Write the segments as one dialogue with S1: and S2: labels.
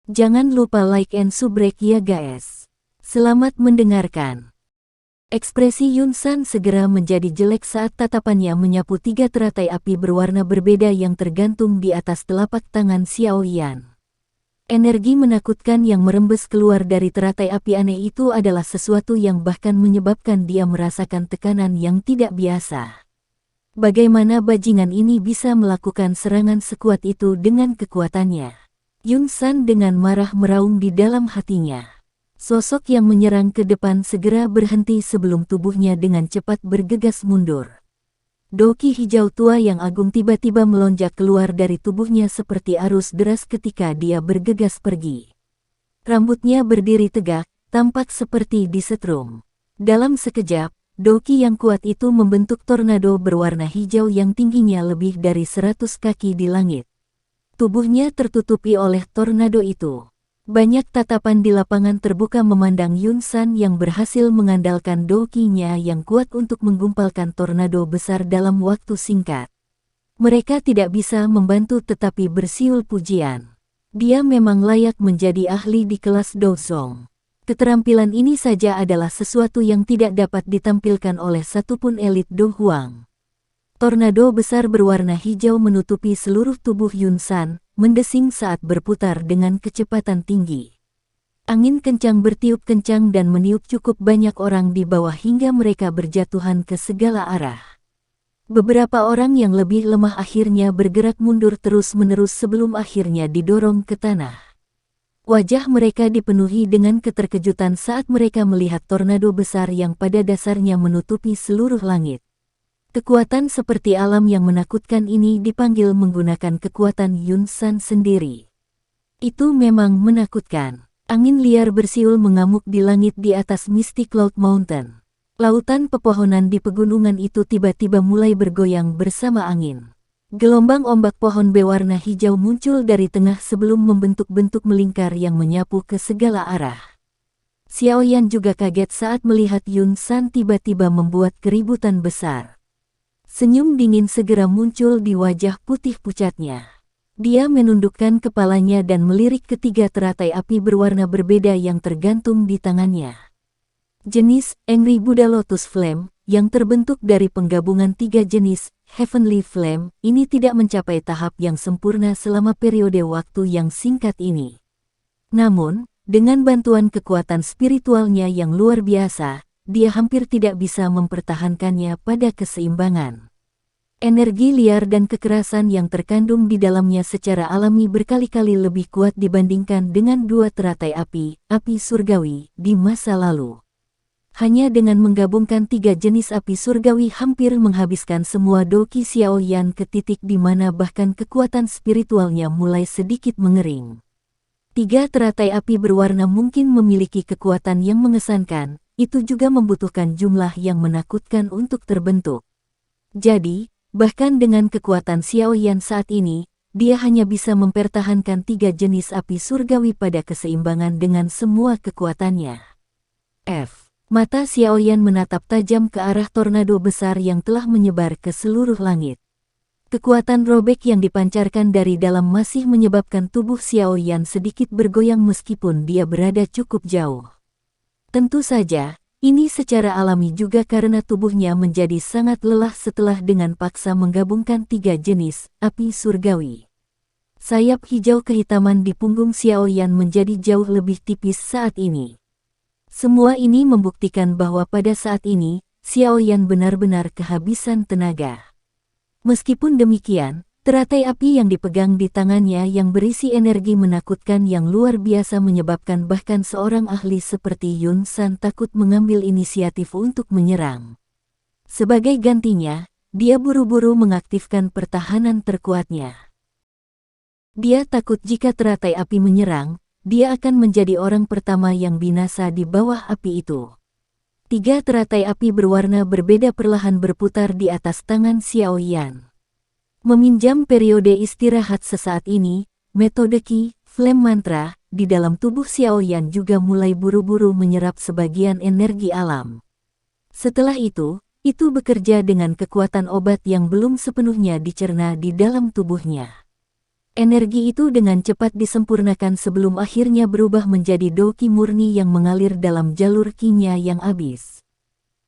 S1: Jangan lupa like and subrek ya guys. Selamat mendengarkan. Ekspresi Yun San segera menjadi jelek saat tatapannya menyapu 3 teratai api berwarna berbeda yang tergantung di atas telapak tangan Xiao Yan. Energi menakutkan yang merembes keluar dari teratai api aneh itu adalah sesuatu yang bahkan menyebabkan dia merasakan tekanan yang tidak biasa. Bagaimana bajingan ini bisa melakukan serangan sekuat itu dengan kekuatannya? Yun San dengan marah meraung di dalam hatinya. Sosok yang menyerang ke depan segera berhenti sebelum tubuhnya dengan cepat bergegas mundur. Doki hijau tua yang agung tiba-tiba melonjak keluar dari tubuhnya seperti arus deras ketika dia bergegas pergi. Rambutnya berdiri tegak, tampak seperti disetrum. Dalam sekejap, Doki yang kuat itu membentuk tornado berwarna hijau yang tingginya lebih dari 100 kaki di langit. Tubuhnya tertutupi oleh tornado itu. Banyak tatapan di lapangan terbuka memandang Yun San yang berhasil mengandalkan dokinya yang kuat untuk menggumpalkan tornado besar dalam waktu singkat. Mereka tidak bisa membantu tetapi bersiul pujian. Dia memang layak menjadi ahli di kelas Dozong. Keterampilan ini saja adalah sesuatu yang tidak dapat ditampilkan oleh satupun elit Do Huang. Tornado besar berwarna hijau menutupi seluruh tubuh Yun San, mendesing saat berputar dengan kecepatan tinggi. Angin kencang bertiup kencang dan meniup cukup banyak orang di bawah hingga mereka berjatuhan ke segala arah. Beberapa orang yang lebih lemah akhirnya bergerak mundur terus-menerus sebelum akhirnya didorong ke tanah. Wajah mereka dipenuhi dengan keterkejutan saat mereka melihat tornado besar yang pada dasarnya menutupi seluruh langit. Kekuatan seperti alam yang menakutkan ini dipanggil menggunakan kekuatan Yun San sendiri. Itu memang menakutkan. Angin liar bersiul mengamuk di langit di atas Misty Cloud Mountain. Lautan pepohonan di pegunungan itu tiba-tiba mulai bergoyang bersama angin. Gelombang ombak pohon berwarna hijau muncul dari tengah sebelum membentuk bentuk melingkar yang menyapu ke segala arah. Xiao Yan juga kaget saat melihat Yun San tiba-tiba membuat keributan besar. Senyum dingin segera muncul di wajah putih pucatnya. Dia menundukkan kepalanya dan melirik ketiga teratai api berwarna berbeda yang tergantung di tangannya. Jenis Angry Buddha Lotus Flame, yang terbentuk dari penggabungan 3 jenis Heavenly Flame, ini tidak mencapai tahap yang sempurna selama periode waktu yang singkat ini. Namun, dengan bantuan kekuatan spiritualnya yang luar biasa, dia hampir tidak bisa mempertahankannya pada keseimbangan. Energi liar dan kekerasan yang terkandung di dalamnya secara alami berkali-kali lebih kuat dibandingkan dengan 2 teratai api surgawi, di masa lalu. Hanya dengan menggabungkan 3 jenis api surgawi hampir menghabiskan semua doki Xiao Yan ke titik di mana bahkan kekuatan spiritualnya mulai sedikit mengering. 3 teratai api berwarna mungkin memiliki kekuatan yang mengesankan, itu juga membutuhkan jumlah yang menakutkan untuk terbentuk. Jadi, bahkan dengan kekuatan Xiao Yan saat ini, dia hanya bisa mempertahankan 3 jenis api surgawi pada keseimbangan dengan semua kekuatannya. Mata Xiao Yan menatap tajam ke arah tornado besar yang telah menyebar ke seluruh langit. Kekuatan robek yang dipancarkan dari dalam masih menyebabkan tubuh Xiao Yan sedikit bergoyang meskipun dia berada cukup jauh. Tentu saja, ini secara alami juga karena tubuhnya menjadi sangat lelah setelah dengan paksa menggabungkan 3 jenis api surgawi. Sayap hijau kehitaman di punggung Xiao Yan menjadi jauh lebih tipis saat ini. Semua ini membuktikan bahwa pada saat ini, Xiao Yan benar-benar kehabisan tenaga. Meskipun demikian, teratai api yang dipegang di tangannya yang berisi energi menakutkan yang luar biasa menyebabkan bahkan seorang ahli seperti Yun San takut mengambil inisiatif untuk menyerang. Sebagai gantinya, dia buru-buru mengaktifkan pertahanan terkuatnya. Dia takut jika teratai api menyerang, dia akan menjadi orang pertama yang binasa di bawah api itu. 3 teratai api berwarna berbeda perlahan berputar di atas tangan Xiao Yan. Meminjam periode istirahat sesaat ini, metode Qi, Flame Mantra, di dalam tubuh Xiao Yan juga mulai buru-buru menyerap sebagian energi alam. Setelah itu bekerja dengan kekuatan obat yang belum sepenuhnya dicerna di dalam tubuhnya. Energi itu dengan cepat disempurnakan sebelum akhirnya berubah menjadi doki murni yang mengalir dalam jalur qi-nya yang abis.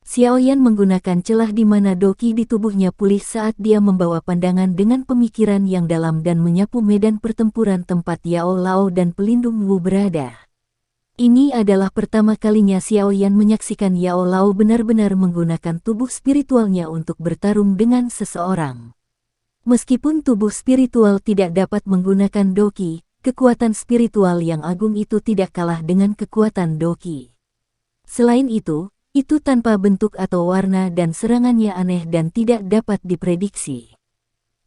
S1: Xiaoyan menggunakan celah di mana doki di tubuhnya pulih saat dia membawa pandangan dengan pemikiran yang dalam dan menyapu medan pertempuran tempat Yao Lao dan pelindung Wu berada. Ini adalah pertama kalinya Xiaoyan menyaksikan Yao Lao benar-benar menggunakan tubuh spiritualnya untuk bertarung dengan seseorang. Meskipun tubuh spiritual tidak dapat menggunakan doki, kekuatan spiritual yang agung itu tidak kalah dengan kekuatan doki. Selain itu tanpa bentuk atau warna dan serangannya aneh dan tidak dapat diprediksi.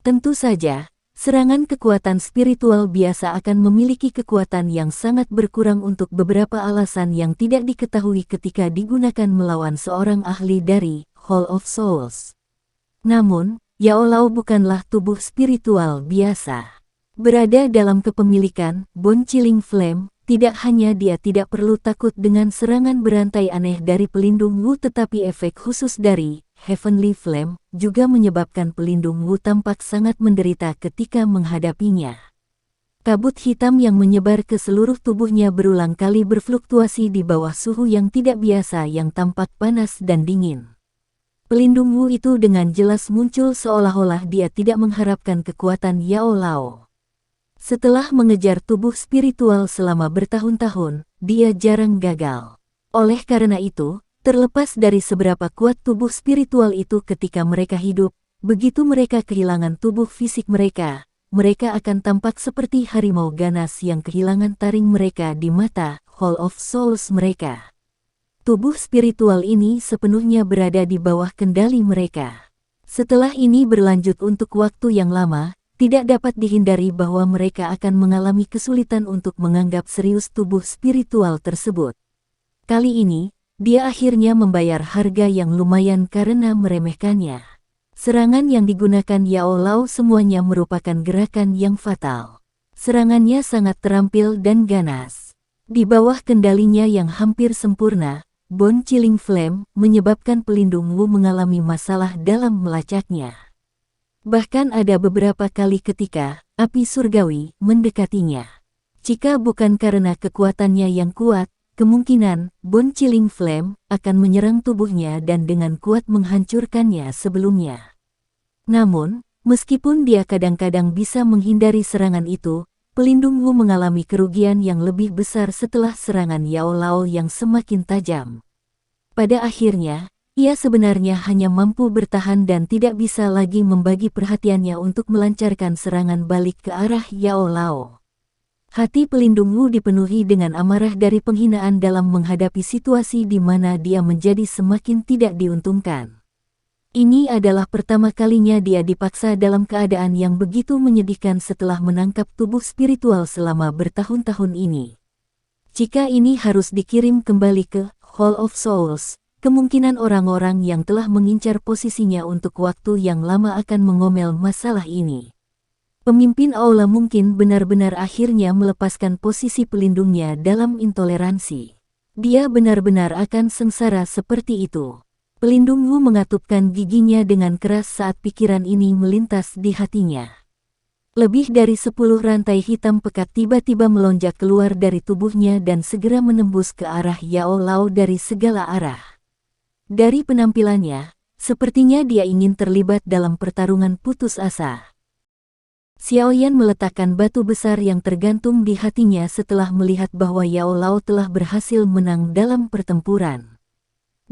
S1: Tentu saja, serangan kekuatan spiritual biasa akan memiliki kekuatan yang sangat berkurang untuk beberapa alasan yang tidak diketahui ketika digunakan melawan seorang ahli dari Hall of Souls. Namun, Yao Lao bukanlah tubuh spiritual biasa. Berada dalam kepemilikan Bone Chilling Flame, tidak hanya dia tidak perlu takut dengan serangan berantai aneh dari pelindung Wu, tetapi efek khusus dari Heavenly Flame juga menyebabkan pelindung Wu tampak sangat menderita ketika menghadapinya. Kabut hitam yang menyebar ke seluruh tubuhnya berulang kali berfluktuasi di bawah suhu yang tidak biasa yang tampak panas dan dingin. Pelindung Wu itu dengan jelas muncul seolah-olah dia tidak mengharapkan kekuatan Yao Lao. Setelah mengejar tubuh spiritual selama bertahun-tahun, dia jarang gagal. Oleh karena itu, terlepas dari seberapa kuat tubuh spiritual itu ketika mereka hidup, begitu mereka kehilangan tubuh fisik mereka akan tampak seperti harimau ganas yang kehilangan taring mereka di mata Hall of Souls mereka. Tubuh spiritual ini sepenuhnya berada di bawah kendali mereka. Setelah ini berlanjut untuk waktu yang lama, tidak dapat dihindari bahwa mereka akan mengalami kesulitan untuk menganggap serius tubuh spiritual tersebut. Kali ini, dia akhirnya membayar harga yang lumayan karena meremehkannya. Serangan yang digunakan Yao Lao semuanya merupakan gerakan yang fatal. Serangannya sangat terampil dan ganas. Di bawah kendalinya yang hampir sempurna, Bone Chilling Flame menyebabkan pelindung Wu mengalami masalah dalam melacaknya. Bahkan ada beberapa kali ketika api surgawi mendekatinya. Jika bukan karena kekuatannya yang kuat, kemungkinan Bone Chilling Flame akan menyerang tubuhnya dan dengan kuat menghancurkannya sebelumnya. Namun, meskipun dia kadang-kadang bisa menghindari serangan itu, pelindung Wu mengalami kerugian yang lebih besar setelah serangan Yao Lao yang semakin tajam. Pada akhirnya, ia sebenarnya hanya mampu bertahan dan tidak bisa lagi membagi perhatiannya untuk melancarkan serangan balik ke arah Yao Lao. Hati pelindung Wu dipenuhi dengan amarah dari penghinaan dalam menghadapi situasi di mana dia menjadi semakin tidak diuntungkan. Ini adalah pertama kalinya dia dipaksa dalam keadaan yang begitu menyedihkan setelah menangkap tubuh spiritual selama bertahun-tahun ini. Jika ini harus dikirim kembali ke Hall of Souls, kemungkinan orang-orang yang telah mengincar posisinya untuk waktu yang lama akan mengomel masalah ini. Pemimpin aula mungkin benar-benar akhirnya melepaskan posisi pelindungnya dalam intoleransi. Dia benar-benar akan sengsara seperti itu. Pelindung Wu mengatupkan giginya dengan keras saat pikiran ini melintas di hatinya. Lebih dari 10 rantai hitam pekat tiba-tiba melonjak keluar dari tubuhnya dan segera menembus ke arah Yao Lao dari segala arah. Dari penampilannya, sepertinya dia ingin terlibat dalam pertarungan putus asa. Xiaoyan meletakkan batu besar yang tergantung di hatinya setelah melihat bahwa Yao Lao telah berhasil menang dalam pertempuran.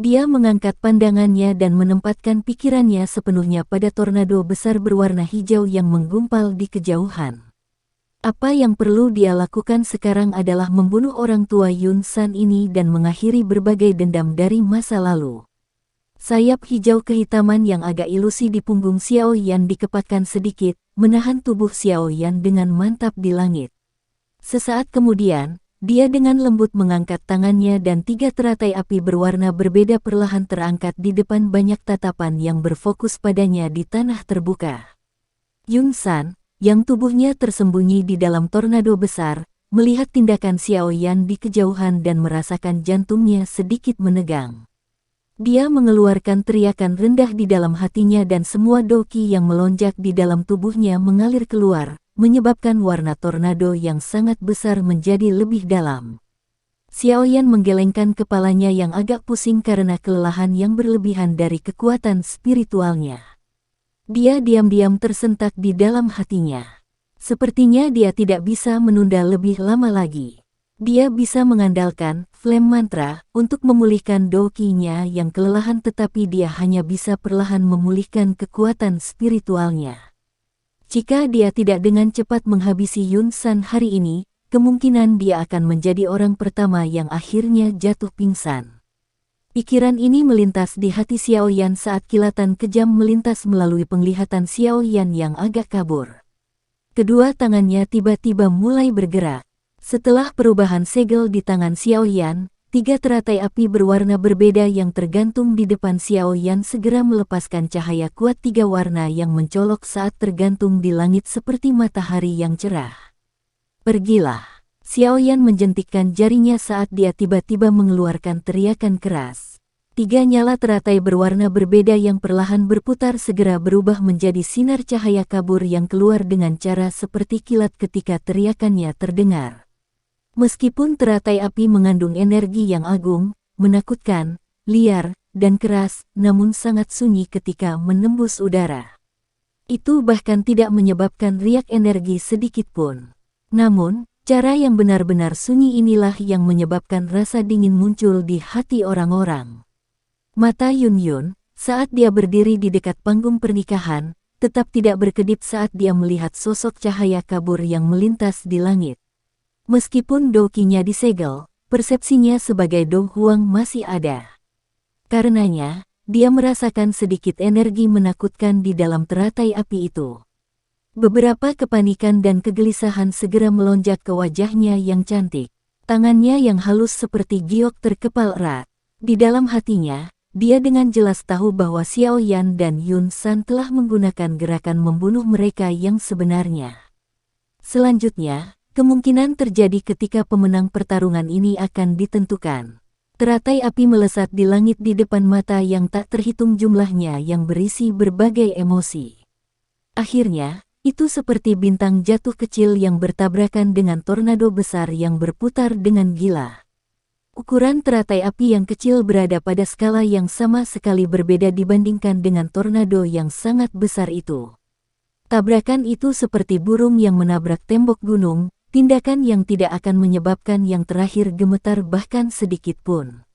S1: Dia mengangkat pandangannya dan menempatkan pikirannya sepenuhnya pada tornado besar berwarna hijau yang menggumpal di kejauhan. Apa yang perlu dia lakukan sekarang adalah membunuh orang tua Yun San ini dan mengakhiri berbagai dendam dari masa lalu. Sayap hijau kehitaman yang agak ilusi di punggung Xiaoyan dikepakkan sedikit, menahan tubuh Xiaoyan dengan mantap di langit. Sesaat kemudian, dia dengan lembut mengangkat tangannya dan 3 teratai api berwarna berbeda perlahan terangkat di depan banyak tatapan yang berfokus padanya di tanah terbuka. Yun San, yang tubuhnya tersembunyi di dalam tornado besar, melihat tindakan Xiaoyan di kejauhan dan merasakan jantungnya sedikit menegang. Dia mengeluarkan teriakan rendah di dalam hatinya dan semua doki yang melonjak di dalam tubuhnya mengalir keluar, menyebabkan warna tornado yang sangat besar menjadi lebih dalam. Xiaoyan menggelengkan kepalanya yang agak pusing karena kelelahan yang berlebihan dari kekuatan spiritualnya. Dia diam-diam tersentak di dalam hatinya. Sepertinya dia tidak bisa menunda lebih lama lagi. Dia bisa mengandalkan flame mantra untuk memulihkan doqinya yang kelelahan, tetapi dia hanya bisa perlahan memulihkan kekuatan spiritualnya. Jika dia tidak dengan cepat menghabisi Yun San hari ini, kemungkinan dia akan menjadi orang pertama yang akhirnya jatuh pingsan. Pikiran ini melintas di hati Xiaoyan saat kilatan kejam melintas melalui penglihatan Xiaoyan yang agak kabur. Kedua tangannya tiba-tiba mulai bergerak. Setelah perubahan segel di tangan Xiaoyan, 3 teratai api berwarna berbeda yang tergantung di depan Xiaoyan segera melepaskan cahaya kuat 3 warna yang mencolok saat tergantung di langit seperti matahari yang cerah. Pergilah. Xiaoyan menjentikkan jarinya saat dia tiba-tiba mengeluarkan teriakan keras. 3 nyala teratai berwarna berbeda yang perlahan berputar segera berubah menjadi sinar cahaya kabur yang keluar dengan cara seperti kilat ketika teriakannya terdengar. Meskipun teratai api mengandung energi yang agung, menakutkan, liar, dan keras, namun sangat sunyi ketika menembus udara. Itu bahkan tidak menyebabkan riak energi sedikit pun. Namun, cara yang benar-benar sunyi inilah yang menyebabkan rasa dingin muncul di hati orang-orang. Mata Yun Yun, saat dia berdiri di dekat panggung pernikahan, tetap tidak berkedip saat dia melihat sosok cahaya kabur yang melintas di langit. Meskipun doqinya disegel, persepsinya sebagai Do Huang masih ada. Karenanya, dia merasakan sedikit energi menakutkan di dalam teratai api itu. Beberapa kepanikan dan kegelisahan segera melonjak ke wajahnya yang cantik. Tangannya yang halus seperti giok terkepal erat. Di dalam hatinya, dia dengan jelas tahu bahwa Xiaoyan dan Yun San telah menggunakan gerakan membunuh mereka yang sebenarnya. Selanjutnya, kemungkinan terjadi ketika pemenang pertarungan ini akan ditentukan. Teratai api melesat di langit di depan mata yang tak terhitung jumlahnya yang berisi berbagai emosi. Akhirnya, itu seperti bintang jatuh kecil yang bertabrakan dengan tornado besar yang berputar dengan gila. Ukuran teratai api yang kecil berada pada skala yang sama sekali berbeda dibandingkan dengan tornado yang sangat besar itu. Tabrakan itu seperti burung yang menabrak tembok gunung, tindakan yang tidak akan menyebabkan yang terakhir gemetar bahkan sedikit pun.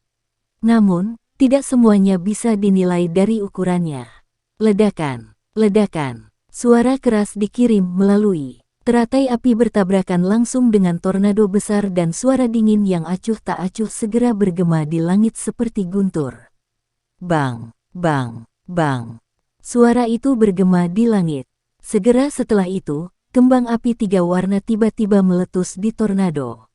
S1: Namun, tidak semuanya bisa dinilai dari ukurannya. Ledakan, ledakan. Suara keras dikirim melalui teratai api bertabrakan langsung dengan tornado besar dan suara dingin yang acuh tak acuh segera bergema di langit seperti guntur. Bang, bang, bang. Suara itu bergema di langit. Segera setelah itu, kembang api 3 warna tiba-tiba meletus di tornado.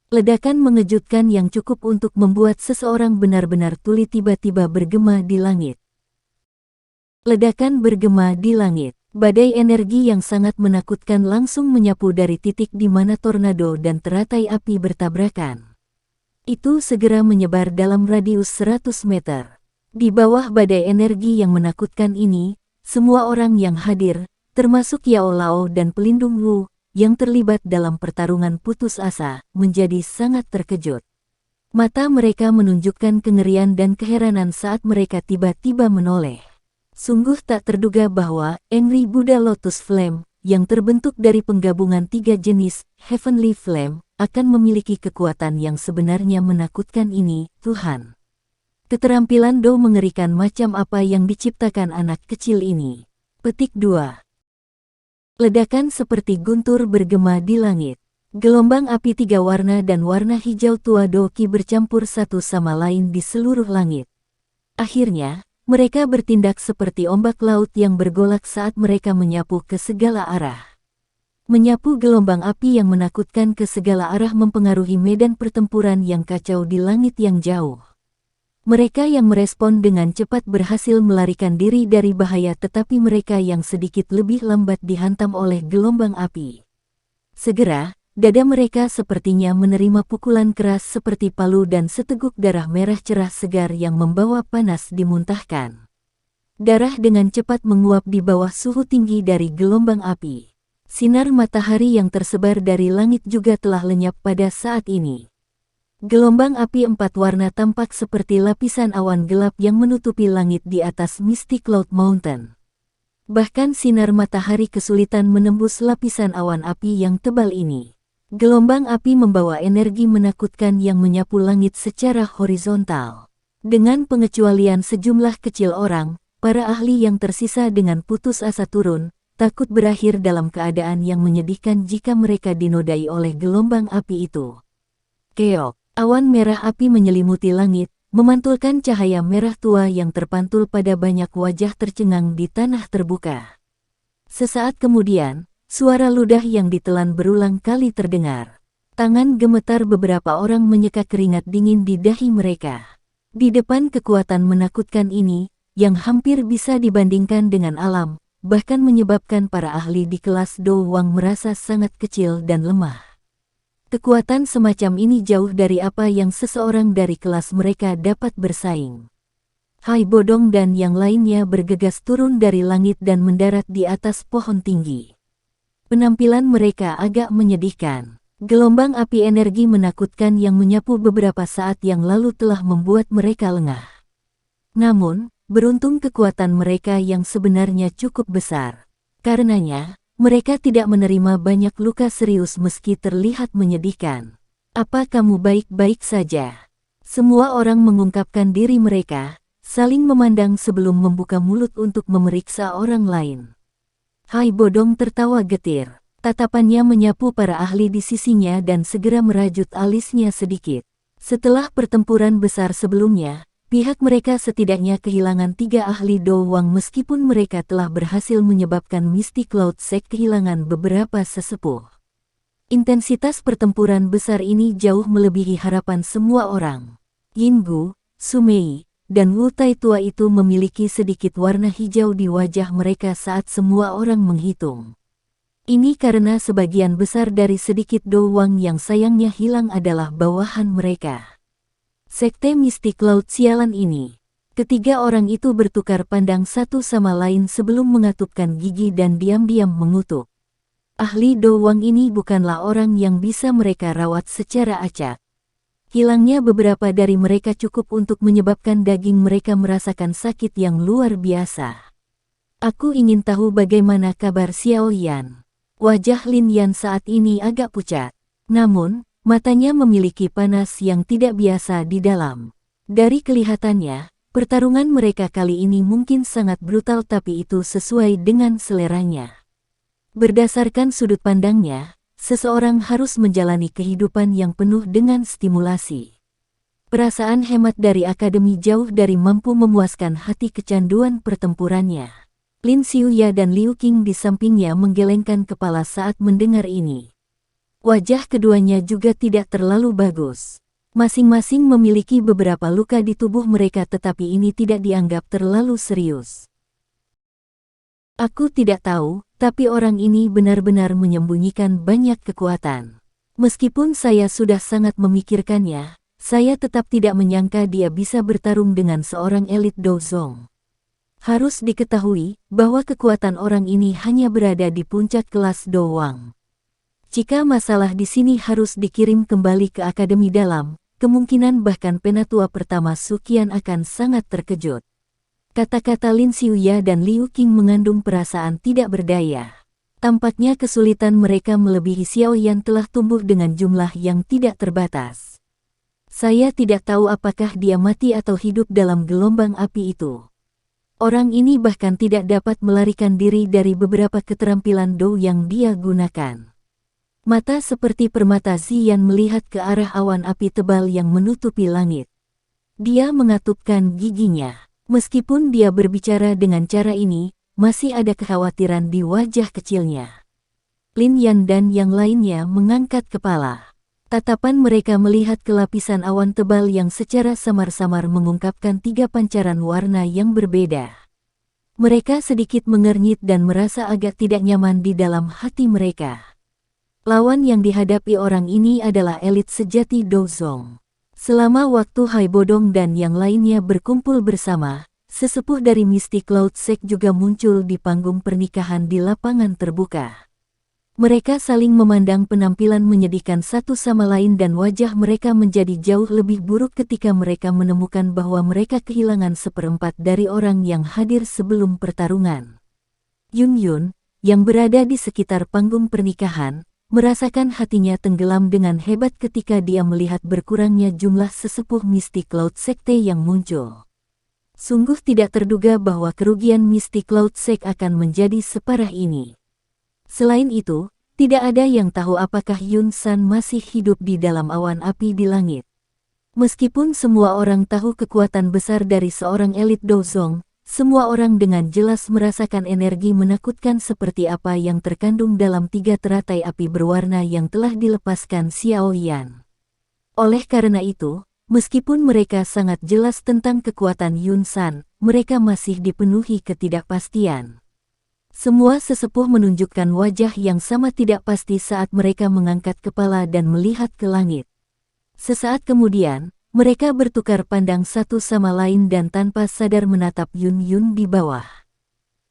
S1: Ledakan mengejutkan yang cukup untuk membuat seseorang benar-benar tuli tiba-tiba bergema di langit. Ledakan bergema di langit. Badai energi yang sangat menakutkan langsung menyapu dari titik di mana tornado dan teratai api bertabrakan. Itu segera menyebar dalam radius 100 meter. Di bawah badai energi yang menakutkan ini, semua orang yang hadir, termasuk Yao Lao dan pelindung Wu, yang terlibat dalam pertarungan putus asa, menjadi sangat terkejut. Mata mereka menunjukkan kengerian dan keheranan saat mereka tiba-tiba menoleh. Sungguh tak terduga bahwa Angry Buddha Lotus Flame, yang terbentuk dari penggabungan 3 jenis Heavenly Flame, akan memiliki kekuatan yang sebenarnya menakutkan ini, Tuhan. Keterampilan Do mengerikan macam apa yang diciptakan anak kecil ini. Petik 2. Ledakan seperti guntur bergema di langit. Gelombang api 3 warna dan warna hijau tua Doqi bercampur satu sama lain di seluruh langit. Akhirnya, mereka bertindak seperti ombak laut yang bergolak saat mereka menyapu ke segala arah. Menyapu gelombang api yang menakutkan ke segala arah mempengaruhi medan pertempuran yang kacau di langit yang jauh. Mereka yang merespon dengan cepat berhasil melarikan diri dari bahaya, tetapi mereka yang sedikit lebih lambat dihantam oleh gelombang api. Segera, dada mereka sepertinya menerima pukulan keras seperti palu dan seteguk darah merah cerah segar yang membawa panas dimuntahkan. Darah dengan cepat menguap di bawah suhu tinggi dari gelombang api. Sinar matahari yang tersebar dari langit juga telah lenyap pada saat ini. Gelombang api 4 warna tampak seperti lapisan awan gelap yang menutupi langit di atas Misty Cloud Mountain. Bahkan sinar matahari kesulitan menembus lapisan awan api yang tebal ini. Gelombang api membawa energi menakutkan yang menyapu langit secara horizontal. Dengan pengecualian sejumlah kecil orang, para ahli yang tersisa dengan putus asa turun, takut berakhir dalam keadaan yang menyedihkan jika mereka dinodai oleh gelombang api itu. Keok, awan merah api menyelimuti langit, memantulkan cahaya merah tua yang terpantul pada banyak wajah tercengang di tanah terbuka. Sesaat kemudian, suara ludah yang ditelan berulang kali terdengar. Tangan gemetar beberapa orang menyeka keringat dingin di dahi mereka. Di depan kekuatan menakutkan ini, yang hampir bisa dibandingkan dengan alam, bahkan menyebabkan para ahli di kelas Do Wang merasa sangat kecil dan lemah. Kekuatan semacam ini jauh dari apa yang seseorang dari kelas mereka dapat bersaing. Hai Bodong dan yang lainnya bergegas turun dari langit dan mendarat di atas pohon tinggi. Penampilan mereka agak menyedihkan. Gelombang api energi menakutkan yang menyapu beberapa saat yang lalu telah membuat mereka lengah. Namun, beruntung kekuatan mereka yang sebenarnya cukup besar. Karenanya, mereka tidak menerima banyak luka serius meski terlihat menyedihkan. Apa kamu baik-baik saja? Semua orang mengungkapkan diri mereka, saling memandang sebelum membuka mulut untuk memeriksa orang lain. Hai Bodong tertawa getir. Tatapannya menyapu para ahli di sisinya dan segera merajut alisnya sedikit. Setelah pertempuran besar sebelumnya, pihak mereka setidaknya kehilangan 3 ahli Do Wang meskipun mereka telah berhasil menyebabkan Misty Cloud Sect kehilangan beberapa sesepuh. Intensitas pertempuran besar ini jauh melebihi harapan semua orang. Yinggu, Sumei, dan Wu Tai tua itu memiliki sedikit warna hijau di wajah mereka saat semua orang menghitung. Ini karena sebagian besar dari sedikit Do Wang yang sayangnya hilang adalah bawahan mereka. Sekte Misty Cloud sialan ini. Ketiga orang itu bertukar pandang satu sama lain sebelum mengatupkan gigi dan diam-diam mengutuk. Ahli Do Wang ini bukanlah orang yang bisa mereka rawat secara acak. Hilangnya beberapa dari mereka cukup untuk menyebabkan daging mereka merasakan sakit yang luar biasa. Aku ingin tahu bagaimana kabar Xiao Yan. Wajah Lin Yan saat ini agak pucat. Namun, matanya memiliki panas yang tidak biasa di dalam. Dari kelihatannya, pertarungan mereka kali ini mungkin sangat brutal tapi itu sesuai dengan seleranya. Berdasarkan sudut pandangnya, seseorang harus menjalani kehidupan yang penuh dengan stimulasi. Perasaan hemat dari akademi jauh dari mampu memuaskan hati kecanduan pertempurannya. Lin Xiuya dan Liu Qing di sampingnya menggelengkan kepala saat mendengar ini. Wajah keduanya juga tidak terlalu bagus. Masing-masing memiliki beberapa luka di tubuh mereka tetapi ini tidak dianggap terlalu serius. Aku tidak tahu, tapi orang ini benar-benar menyembunyikan banyak kekuatan. Meskipun saya sudah sangat memikirkannya, saya tetap tidak menyangka dia bisa bertarung dengan seorang elit Dozong. Harus diketahui bahwa kekuatan orang ini hanya berada di puncak kelas Do Wang. Jika masalah di sini harus dikirim kembali ke Akademi Dalam, kemungkinan bahkan penatua pertama Suqian akan sangat terkejut. Kata-kata Lin Xiuya dan Liu Qing mengandung perasaan tidak berdaya. Tampaknya kesulitan mereka melebihi Xiao Yan telah tumbuh dengan jumlah yang tidak terbatas. Saya tidak tahu apakah dia mati atau hidup dalam gelombang api itu. Orang ini bahkan tidak dapat melarikan diri dari beberapa keterampilan Do yang dia gunakan. Mata seperti permata Ziyan melihat ke arah awan api tebal yang menutupi langit. Dia mengatupkan giginya. Meskipun dia berbicara dengan cara ini, masih ada kekhawatiran di wajah kecilnya. Lin Yan dan yang lainnya mengangkat kepala. Tatapan mereka melihat ke lapisan awan tebal yang secara samar-samar mengungkapkan 3 pancaran warna yang berbeda. Mereka sedikit mengernyit dan merasa agak tidak nyaman di dalam hati mereka. Lawan yang dihadapi orang ini adalah elit sejati Dozong. Selama waktu Hai Bodong dan yang lainnya berkumpul bersama, sesepuh dari Misty Cloud Sect juga muncul di panggung pernikahan di lapangan terbuka. Mereka saling memandang penampilan menyedihkan satu sama lain dan wajah mereka menjadi jauh lebih buruk ketika mereka menemukan bahwa mereka kehilangan seperempat dari orang yang hadir sebelum pertarungan. Yun Yun, yang berada di sekitar panggung pernikahan, merasakan hatinya tenggelam dengan hebat ketika dia melihat berkurangnya jumlah sesepuh Misty Cloud Sekte yang muncul. Sungguh tidak terduga bahwa kerugian Misty Cloud Sect akan menjadi separah ini. Selain itu, tidak ada yang tahu apakah Yun San masih hidup di dalam awan api di langit. Meskipun semua orang tahu kekuatan besar dari seorang elit Dozong, semua orang dengan jelas merasakan energi menakutkan seperti apa yang terkandung dalam 3 teratai api berwarna yang telah dilepaskan Xiao Yan. Oleh karena itu, meskipun mereka sangat jelas tentang kekuatan Yun San, mereka masih dipenuhi ketidakpastian. Semua sesepuh menunjukkan wajah yang sama tidak pasti saat mereka mengangkat kepala dan melihat ke langit. Sesaat kemudian, mereka bertukar pandang satu sama lain dan tanpa sadar menatap Yun Yun di bawah.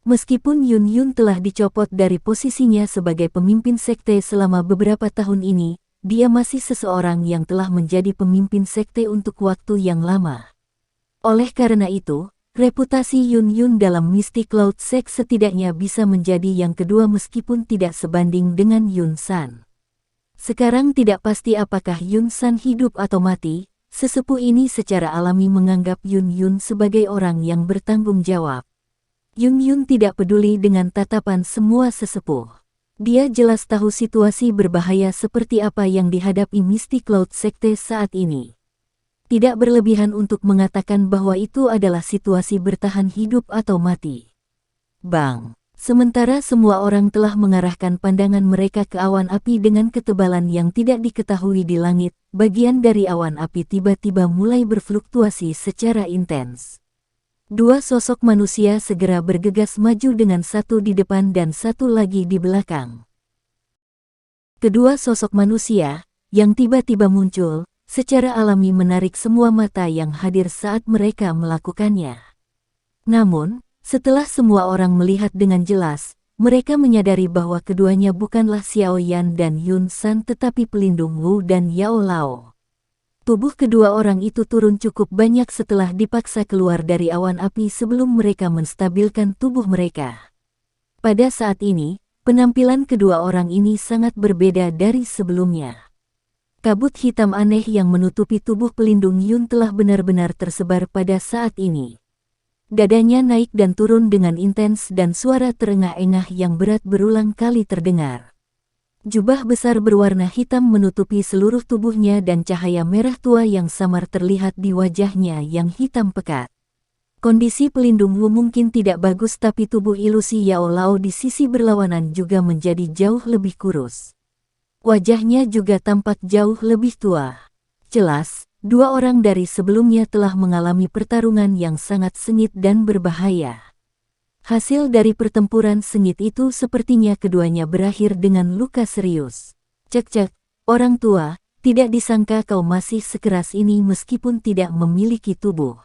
S1: Meskipun Yun Yun telah dicopot dari posisinya sebagai pemimpin sekte selama beberapa tahun ini, dia masih seseorang yang telah menjadi pemimpin sekte untuk waktu yang lama. Oleh karena itu, reputasi Yun Yun dalam Misty Cloud Sect setidaknya bisa menjadi yang kedua meskipun tidak sebanding dengan Yun San. Sekarang tidak pasti apakah Yun San hidup atau mati, sesepuh ini secara alami menganggap Yun Yun sebagai orang yang bertanggung jawab. Yun Yun tidak peduli dengan tatapan semua sesepuh. Dia jelas tahu situasi berbahaya seperti apa yang dihadapi Misty Cloud Sekte saat ini. Tidak berlebihan untuk mengatakan bahwa itu adalah situasi bertahan hidup atau mati. Bang! Sementara semua orang telah mengarahkan pandangan mereka ke awan api dengan ketebalan yang tidak diketahui di langit, bagian dari awan api tiba-tiba mulai berfluktuasi secara intens. 2 sosok manusia segera bergegas maju dengan satu di depan dan satu lagi di belakang. Kedua sosok manusia, yang tiba-tiba muncul, secara alami menarik semua mata yang hadir saat mereka melakukannya. Namun, setelah semua orang melihat dengan jelas, mereka menyadari bahwa keduanya bukanlah Xiao Yan dan Yun San tetapi pelindung Wu dan Yao Lao. Tubuh kedua orang itu turun cukup banyak setelah dipaksa keluar dari awan api sebelum mereka menstabilkan tubuh mereka. Pada saat ini, penampilan kedua orang ini sangat berbeda dari sebelumnya. Kabut hitam aneh yang menutupi tubuh pelindung Yun telah benar-benar tersebar pada saat ini. Dadanya naik dan turun dengan intens dan suara terengah-engah yang berat berulang kali terdengar. Jubah besar berwarna hitam menutupi seluruh tubuhnya dan cahaya merah tua yang samar terlihat di wajahnya yang hitam pekat. Kondisi pelindung Wu mungkin tidak bagus tapi tubuh ilusi Yao Lao di sisi berlawanan juga menjadi jauh lebih kurus. Wajahnya juga tampak jauh lebih tua. Jelas, 2 orang dari sebelumnya telah mengalami pertarungan yang sangat sengit dan berbahaya. Hasil dari pertempuran sengit itu sepertinya keduanya berakhir dengan luka serius. Cek-cek, orang tua, tidak disangka kau masih sekeras ini meskipun tidak memiliki tubuh.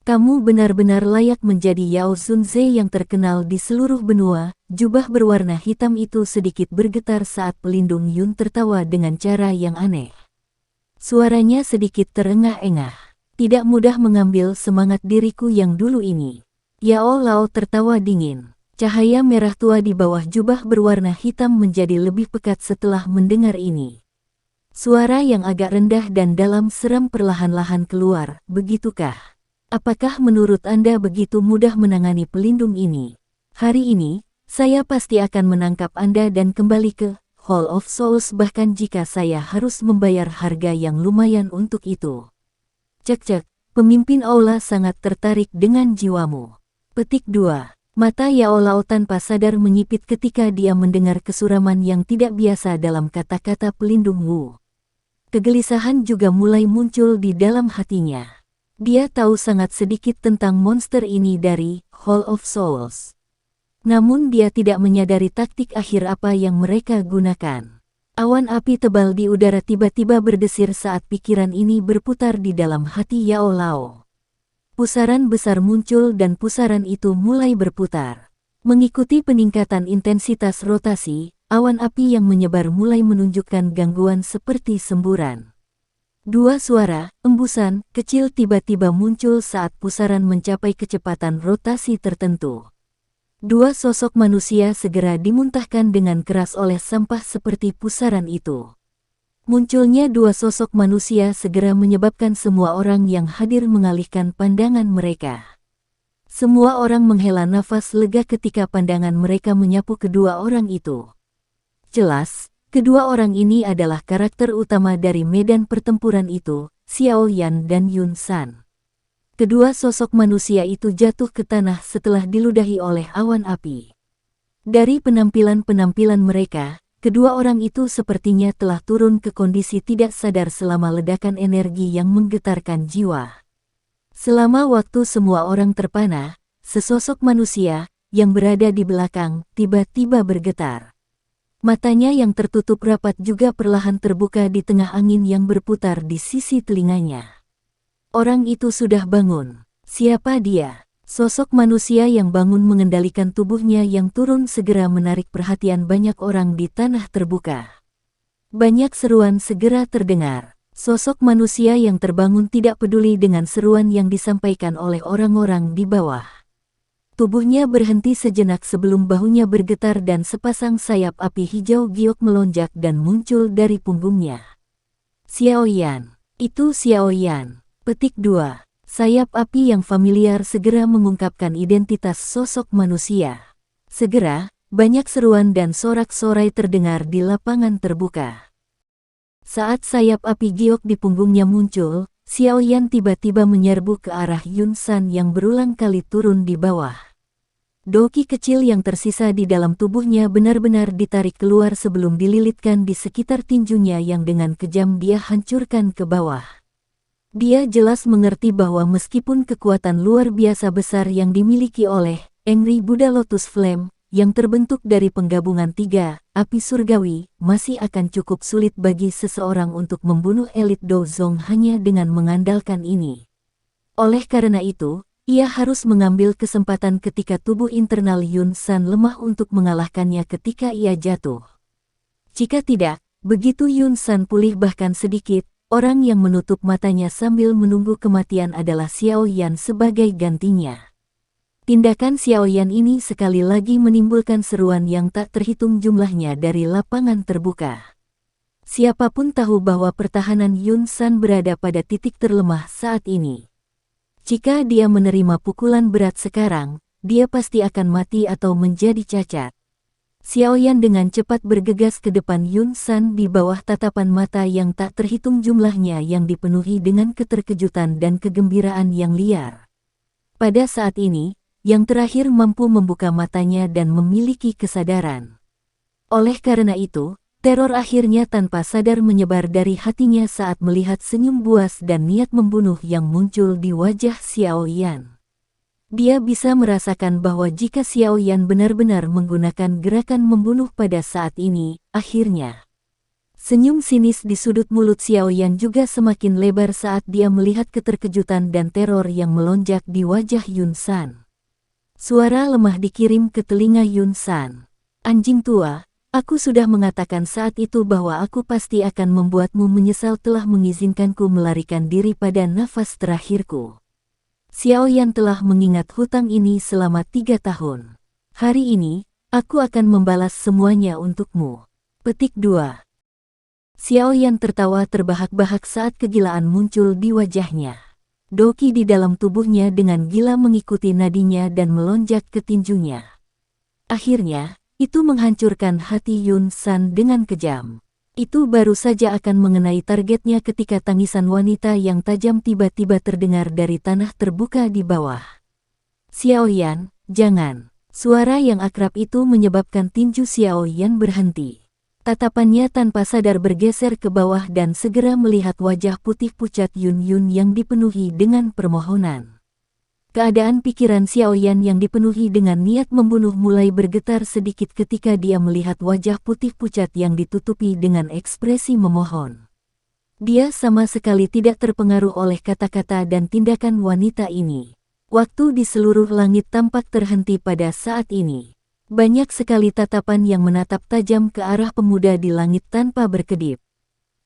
S1: Kamu benar-benar layak menjadi Yao Zunze yang terkenal di seluruh benua. Jubah berwarna hitam itu sedikit bergetar saat pelindung Yun tertawa dengan cara yang aneh. Suaranya sedikit terengah-engah. Tidak mudah mengambil semangat diriku yang dulu ini. Yao Lao tertawa dingin. Cahaya merah tua di bawah jubah berwarna hitam menjadi lebih pekat setelah mendengar ini. Suara yang agak rendah dan dalam seram perlahan-lahan keluar, begitukah? Apakah menurut Anda begitu mudah menangani pelindung ini? Hari ini, saya pasti akan menangkap Anda dan kembali ke Hall of Souls bahkan jika saya harus membayar harga yang lumayan untuk itu. Cek-cek, pemimpin Aula sangat tertarik dengan jiwamu. Petik 2. Mata Yao Lao tanpa sadar menyipit ketika dia mendengar kesuraman yang tidak biasa dalam kata-kata pelindung Wu. Kegelisahan juga mulai muncul di dalam hatinya. Dia tahu sangat sedikit tentang monster ini dari Hall of Souls. Namun dia tidak menyadari taktik akhir apa yang mereka gunakan. Awan api tebal di udara tiba-tiba berdesir saat pikiran ini berputar di dalam hati Yao Lao. Pusaran besar muncul dan pusaran itu mulai berputar. Mengikuti peningkatan intensitas rotasi, awan api yang menyebar mulai menunjukkan gangguan seperti semburan. Dua suara, embusan, kecil tiba-tiba muncul saat pusaran mencapai kecepatan rotasi tertentu. Dua sosok manusia segera dimuntahkan dengan keras oleh sampah seperti pusaran itu. Munculnya dua sosok manusia segera menyebabkan semua orang yang hadir mengalihkan pandangan mereka. Semua orang menghela nafas lega ketika pandangan mereka menyapu kedua orang itu. Jelas, kedua orang ini adalah karakter utama dari medan pertempuran itu, Xiao Yan dan Yun San. Kedua sosok manusia itu jatuh ke tanah setelah diludahi oleh awan api. Dari penampilan-penampilan mereka, kedua orang itu sepertinya telah turun ke kondisi tidak sadar selama ledakan energi yang menggetarkan jiwa. Selama waktu semua orang terpana, sesosok manusia yang berada di belakang tiba-tiba bergetar. Matanya yang tertutup rapat juga perlahan terbuka di tengah angin yang berputar di sisi telinganya. Orang itu sudah bangun. Siapa dia? Sosok manusia yang bangun mengendalikan tubuhnya yang turun segera menarik perhatian banyak orang di tanah terbuka. Banyak seruan segera terdengar. Sosok manusia yang terbangun tidak peduli dengan seruan yang disampaikan oleh orang-orang di bawah. Tubuhnya berhenti sejenak sebelum bahunya bergetar dan sepasang sayap api hijau giok melonjak dan muncul dari punggungnya. Xiao Yan. Itu Xiao Yan. Petik 2. Sayap api yang familiar segera mengungkapkan identitas sosok manusia. Segera, banyak seruan dan sorak-sorai terdengar di lapangan terbuka. Saat sayap api giok di punggungnya muncul, Xiao Yan tiba-tiba menyerbu ke arah Yun San yang berulang kali turun di bawah. Doki kecil yang tersisa di dalam tubuhnya benar-benar ditarik keluar sebelum dililitkan di sekitar tinjunya yang dengan kejam dia hancurkan ke bawah. Dia jelas mengerti bahwa meskipun kekuatan luar biasa besar yang dimiliki oleh Angry Buddha Lotus Flame, yang terbentuk dari penggabungan 3 api surgawi, masih akan cukup sulit bagi seseorang untuk membunuh elit Dozong hanya dengan mengandalkan ini. Oleh karena itu, ia harus mengambil kesempatan ketika tubuh internal Yun San lemah untuk mengalahkannya ketika ia jatuh. Jika tidak, begitu Yun San pulih bahkan sedikit, orang yang menutup matanya sambil menunggu kematian adalah Xiao Yan sebagai gantinya. Tindakan Xiao Yan ini sekali lagi menimbulkan seruan yang tak terhitung jumlahnya dari lapangan terbuka. Siapapun tahu bahwa pertahanan Yun San berada pada titik terlemah saat ini. Jika dia menerima pukulan berat sekarang, dia pasti akan mati atau menjadi cacat. Xiao Yan dengan cepat bergegas ke depan Yun San di bawah tatapan mata yang tak terhitung jumlahnya yang dipenuhi dengan keterkejutan dan kegembiraan yang liar. Pada saat ini, yang terakhir mampu membuka matanya dan memiliki kesadaran. Oleh karena itu, teror akhirnya tanpa sadar menyebar dari hatinya saat melihat senyum buas dan niat membunuh yang muncul di wajah Xiao Yan. Dia bisa merasakan bahwa jika Xiao Yan benar-benar menggunakan gerakan membunuh pada saat ini, akhirnya. Senyum sinis di sudut mulut Xiao Yan juga semakin lebar saat dia melihat keterkejutan dan teror yang melonjak di wajah Yun San. Suara lemah dikirim ke telinga Yun San. Anjing tua. Aku sudah mengatakan saat itu bahwa aku pasti akan membuatmu menyesal telah mengizinkanku melarikan diri pada nafas terakhirku. Xiao Yan telah mengingat hutang ini selama 3 tahun. Hari ini, aku akan membalas semuanya untukmu. Petik 2. Xiao Yan tertawa terbahak-bahak saat kegilaan muncul di wajahnya. Doki di dalam tubuhnya dengan gila mengikuti nadinya dan melonjak ke tinjunya. Akhirnya, itu menghancurkan hati Yun San dengan kejam. Itu baru saja akan mengenai targetnya ketika tangisan wanita yang tajam tiba-tiba terdengar dari tanah terbuka di bawah. Xiao Yan, jangan. Suara yang akrab itu menyebabkan tinju Xiao Yan berhenti. Tatapannya tanpa sadar bergeser ke bawah dan segera melihat wajah putih pucat Yun Yun yang dipenuhi dengan permohonan. Keadaan pikiran Xiao Yan yang dipenuhi dengan niat membunuh mulai bergetar sedikit ketika dia melihat wajah putih pucat yang ditutupi dengan ekspresi memohon. Dia sama sekali tidak terpengaruh oleh kata-kata dan tindakan wanita ini. Waktu di seluruh langit tampak terhenti pada saat ini. Banyak sekali tatapan yang menatap tajam ke arah pemuda di langit tanpa berkedip.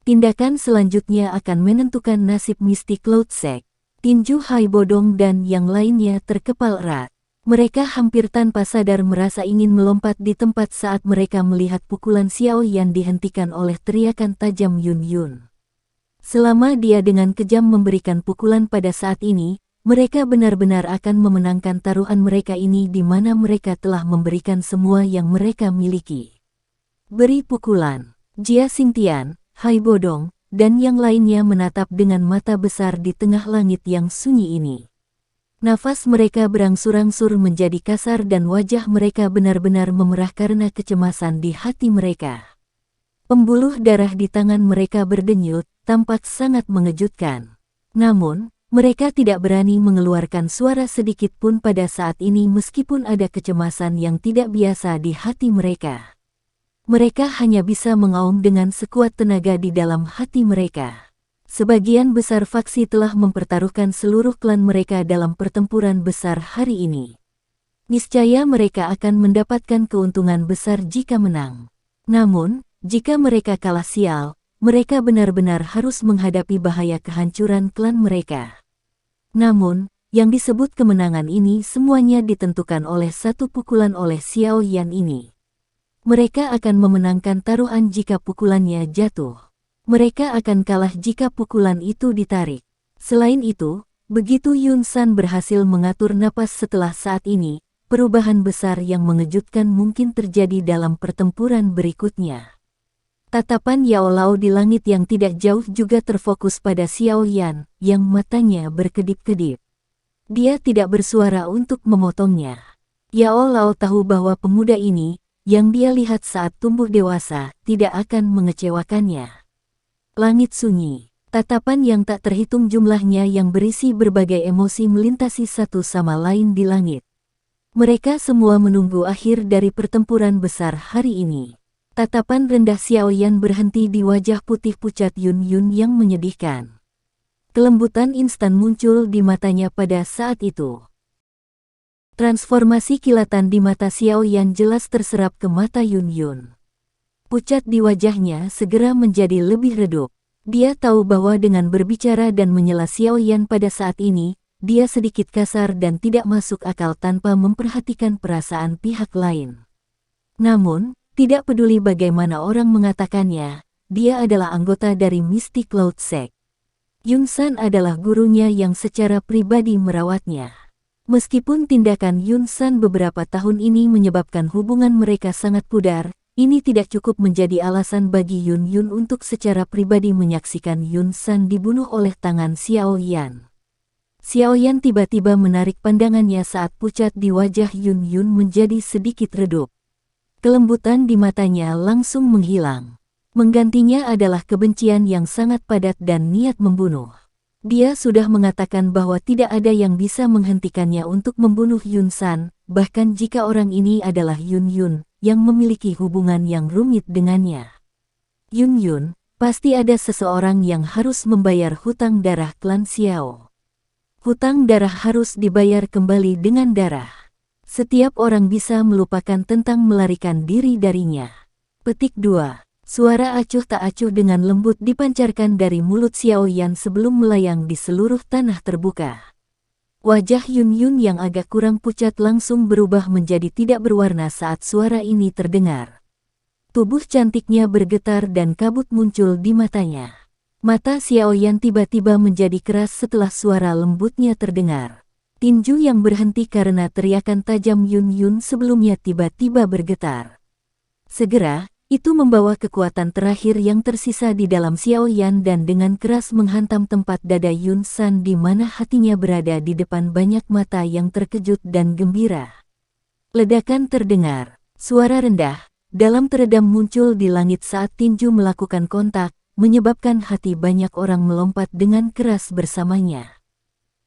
S1: Tindakan selanjutnya akan menentukan nasib mistik Cloud Sect. Tinju Hai Bodong dan yang lainnya terkepal erat. Mereka hampir tanpa sadar merasa ingin melompat di tempat saat mereka melihat pukulan Xiao Yan dihentikan oleh teriakan tajam Yun Yun. Selama dia dengan kejam memberikan pukulan pada saat ini, mereka benar-benar akan memenangkan taruhan mereka ini di mana mereka telah memberikan semua yang mereka miliki. Beri pukulan. Jia Xingtian, Hai Bodong, dan yang lainnya menatap dengan mata besar di tengah langit yang sunyi ini. Nafas mereka berangsur-angsur menjadi kasar dan wajah mereka benar-benar memerah karena kecemasan di hati mereka. Pembuluh darah di tangan mereka berdenyut, tampak sangat mengejutkan. Namun, mereka tidak berani mengeluarkan suara sedikit pun pada saat ini meskipun ada kecemasan yang tidak biasa di hati mereka. Mereka hanya bisa mengaum dengan sekuat tenaga di dalam hati mereka. Sebagian besar faksi telah mempertaruhkan seluruh klan mereka dalam pertempuran besar hari ini. Niscaya mereka akan mendapatkan keuntungan besar jika menang. Namun, jika mereka kalah sial, mereka benar-benar harus menghadapi bahaya kehancuran klan mereka. Namun, yang disebut kemenangan ini semuanya ditentukan oleh satu pukulan oleh Xiao Yan ini. Mereka akan memenangkan taruhan jika pukulannya jatuh. Mereka akan kalah jika pukulan itu ditarik. Selain itu, begitu Yun San berhasil mengatur napas setelah saat ini, perubahan besar yang mengejutkan mungkin terjadi dalam pertempuran berikutnya. Tatapan Yao Lao di langit yang tidak jauh juga terfokus pada Xiao Yan, yang matanya berkedip-kedip. Dia tidak bersuara untuk memotongnya. Yao Lao tahu bahwa pemuda ini, yang dia lihat saat tumbuh dewasa, tidak akan mengecewakannya. Langit sunyi, tatapan yang tak terhitung jumlahnya yang berisi berbagai emosi melintasi satu sama lain di langit. Mereka semua menunggu akhir dari pertempuran besar hari ini. Tatapan rendah Xiao Yan berhenti di wajah putih pucat Yun Yun yang menyedihkan. Kelembutan instan muncul di matanya pada saat itu. Transformasi kilatan di mata Xiao Yan jelas terserap ke mata Yun Yun. Pucat di wajahnya segera menjadi lebih redup. Dia tahu bahwa dengan berbicara dan menyela Xiao Yan pada saat ini, dia sedikit kasar dan tidak masuk akal tanpa memperhatikan perasaan pihak lain. Namun, tidak peduli bagaimana orang mengatakannya, dia adalah anggota dari Mystic Cloud Sect. Yun San adalah gurunya yang secara pribadi merawatnya. Meskipun tindakan Yun San beberapa tahun ini menyebabkan hubungan mereka sangat pudar, ini tidak cukup menjadi alasan bagi Yun Yun untuk secara pribadi menyaksikan Yun San dibunuh oleh tangan Xiao Yan. Xiao Yan tiba-tiba menarik pandangannya saat pucat di wajah Yun Yun menjadi sedikit redup. Kelembutan di matanya langsung menghilang. Menggantinya adalah kebencian yang sangat padat dan niat membunuh. Dia sudah mengatakan bahwa tidak ada yang bisa menghentikannya untuk membunuh Yun San, bahkan jika orang ini adalah Yun Yun, yang memiliki hubungan yang rumit dengannya. Yun Yun, pasti ada seseorang yang harus membayar hutang darah klan Xiao. Hutang darah harus dibayar kembali dengan darah. Setiap orang bisa melupakan tentang melarikan diri darinya. Petik 2. Suara acuh tak acuh dengan lembut dipancarkan dari mulut Xiao Yan sebelum melayang di seluruh tanah terbuka. Wajah Yun Yun yang agak kurang pucat langsung berubah menjadi tidak berwarna saat suara ini terdengar. Tubuh cantiknya bergetar dan kabut muncul di matanya. Mata Xiao Yan tiba-tiba menjadi keras setelah suara lembutnya terdengar. Tinju yang berhenti karena teriakan tajam Yun Yun sebelumnya tiba-tiba bergetar. Segera, itu membawa kekuatan terakhir yang tersisa di dalam Xiao Yan dan dengan keras menghantam tempat dada Yun San di mana hatinya berada di depan banyak mata yang terkejut dan gembira. Ledakan terdengar, suara rendah, dalam teredam muncul di langit saat tinju melakukan kontak, menyebabkan hati banyak orang melompat dengan keras bersamanya.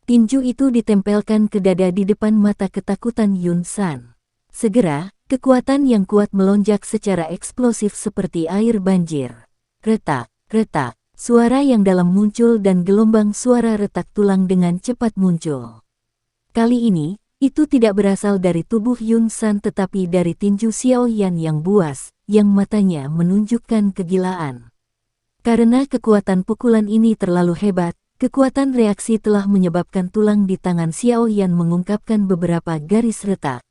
S1: Tinju itu ditempelkan ke dada di depan mata ketakutan Yun San. Segera, kekuatan yang kuat melonjak secara eksplosif seperti air banjir. Retak, retak, suara yang dalam muncul dan gelombang suara retak tulang dengan cepat muncul. Kali ini, Itu tidak berasal dari tubuh Yun San tetapi dari tinju Xiao Yan yang buas, yang matanya menunjukkan kegilaan. Karena kekuatan pukulan ini terlalu hebat, kekuatan reaksi telah menyebabkan tulang di tangan Xiao Yan mengungkapkan beberapa garis retak.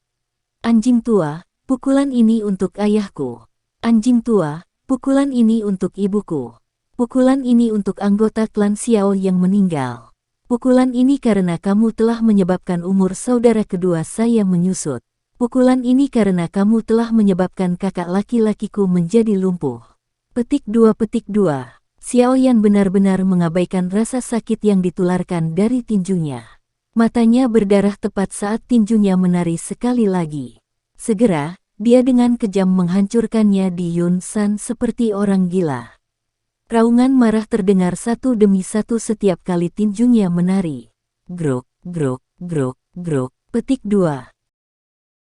S1: Anjing tua, pukulan ini untuk ayahku. Anjing tua, pukulan ini untuk ibuku. Pukulan ini untuk anggota klan Xiao yang meninggal. Pukulan ini karena kamu telah menyebabkan umur saudara kedua saya menyusut. Pukulan ini karena kamu telah menyebabkan kakak laki-lakiku menjadi lumpuh. Petik 2. Xiao Yan benar-benar mengabaikan rasa sakit yang ditularkan dari tinjunya. Matanya berdarah tepat saat tinjunya menari sekali lagi. Segera, dia dengan kejam menghancurkannya di Yun San seperti orang gila. Raungan marah terdengar satu demi satu setiap kali tinjunya menari. Grok, grok, grok, grok. Petik 2.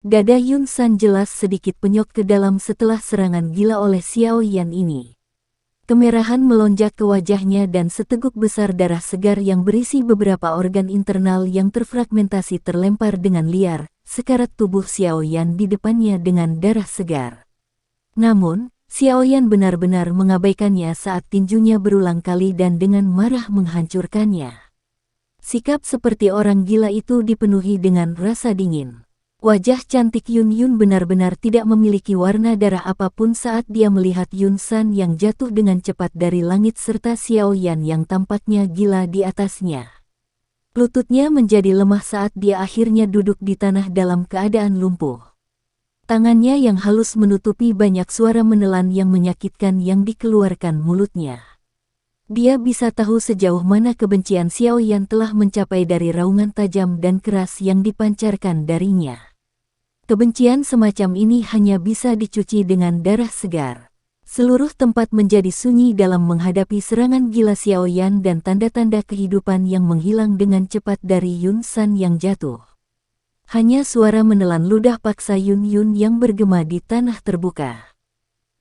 S1: Dada Yun San jelas sedikit penyok ke dalam setelah serangan gila oleh Xiao Yan ini. Kemerahan melonjak ke wajahnya dan seteguk besar darah segar yang berisi beberapa organ internal yang terfragmentasi terlempar dengan liar, sekarat tubuh Xiao Yan di depannya dengan darah segar. Namun, Xiao Yan benar-benar mengabaikannya saat tinjunya berulang kali dan dengan marah menghancurkannya. Sikap seperti orang gila itu dipenuhi dengan rasa dingin. Wajah cantik Yun Yun benar-benar tidak memiliki warna darah apapun saat dia melihat Yun San yang jatuh dengan cepat dari langit serta Xiao Yan yang tampaknya gila di atasnya. Lututnya menjadi lemah saat dia akhirnya duduk di tanah dalam keadaan lumpuh. Tangannya yang halus menutupi banyak suara menelan yang menyakitkan yang dikeluarkan mulutnya. Dia bisa tahu sejauh mana kebencian Xiao Yan telah mencapai dari raungan tajam dan keras yang dipancarkan darinya. Kebencian semacam ini hanya bisa dicuci dengan darah segar. Seluruh tempat menjadi sunyi dalam menghadapi serangan gila Xiao Yan dan tanda-tanda kehidupan yang menghilang dengan cepat dari Yun San yang jatuh. Hanya suara menelan ludah paksa Yun Yun yang bergema di tanah terbuka.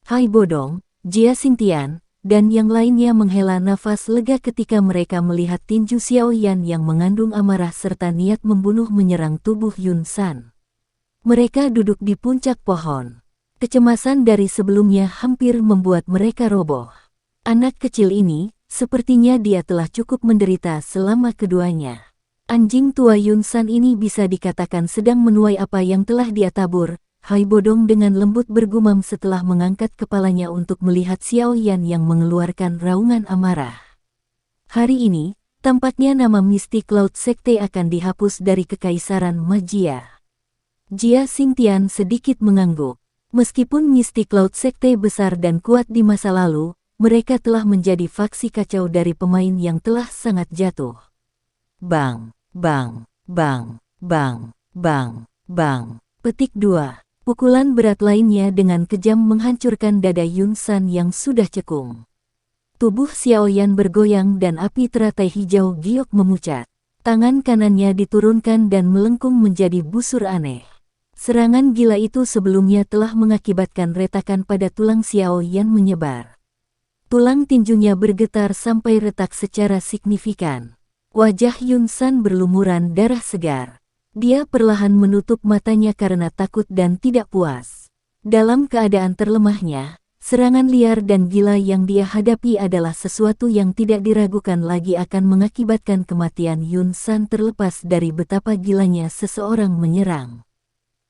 S1: Hai Bodong, Jia Xingtian, dan yang lainnya menghela nafas lega ketika mereka melihat tinju Xiao Yan yang mengandung amarah serta niat membunuh menyerang tubuh Yun San. Mereka duduk di puncak pohon. Kecemasan dari sebelumnya hampir membuat mereka roboh. Anak kecil ini, sepertinya dia telah cukup menderita selama keduanya. Anjing tua Yun San ini bisa dikatakan sedang menuai apa yang telah dia tabur. Hai Bodong dengan lembut bergumam setelah mengangkat kepalanya untuk melihat Xiao Yan yang mengeluarkan raungan amarah. Hari ini, tampaknya nama Misty Cloud Sekte akan dihapus dari Kekaisaran Magia. Jia Xingtian sedikit mengangguk. Meskipun Misty Cloud Sekte besar dan kuat di masa lalu, mereka telah menjadi faksi kacau dari pemain yang telah sangat jatuh. Bang, bang, bang, bang, bang, bang. Petik 2. Pukulan berat lainnya dengan kejam menghancurkan dada Yun San yang sudah cekung. Tubuh Xiao Yan bergoyang dan api teratai hijau giok memucat. Tangan kanannya diturunkan dan melengkung menjadi busur aneh. Serangan gila itu sebelumnya telah mengakibatkan retakan pada tulang Xiao Yan menyebar. Tulang tinjunya bergetar sampai retak secara signifikan. Wajah Yun San berlumuran darah segar. Dia perlahan menutup matanya karena takut dan tidak puas. Dalam keadaan terlemahnya, serangan liar dan gila yang dia hadapi adalah sesuatu yang tidak diragukan lagi akan mengakibatkan kematian Yun San terlepas dari betapa gilanya seseorang menyerang.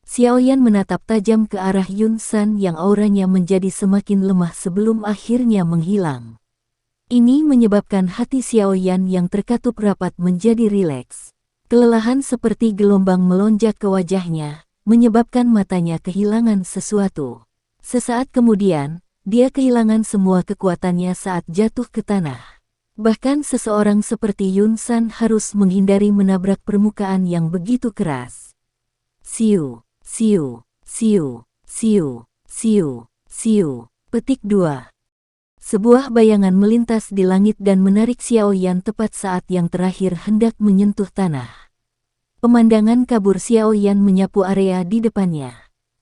S1: Xiao Yan menatap tajam ke arah Yun San yang auranya menjadi semakin lemah sebelum akhirnya menghilang. Ini menyebabkan hati Xiao Yan yang terkatup rapat menjadi rileks. Kelelahan seperti gelombang melonjak ke wajahnya, menyebabkan matanya kehilangan sesuatu. Sesaat kemudian, dia kehilangan semua kekuatannya saat jatuh ke tanah. Bahkan seseorang seperti Yun San harus menghindari menabrak permukaan yang begitu keras. Siu. Siu, siu, siu, siu, siu. Petik 2. Sebuah bayangan melintas di langit dan menarik Xiao Yan tepat saat yang terakhir hendak menyentuh tanah. Pemandangan kabur Xiao Yan menyapu area di depannya.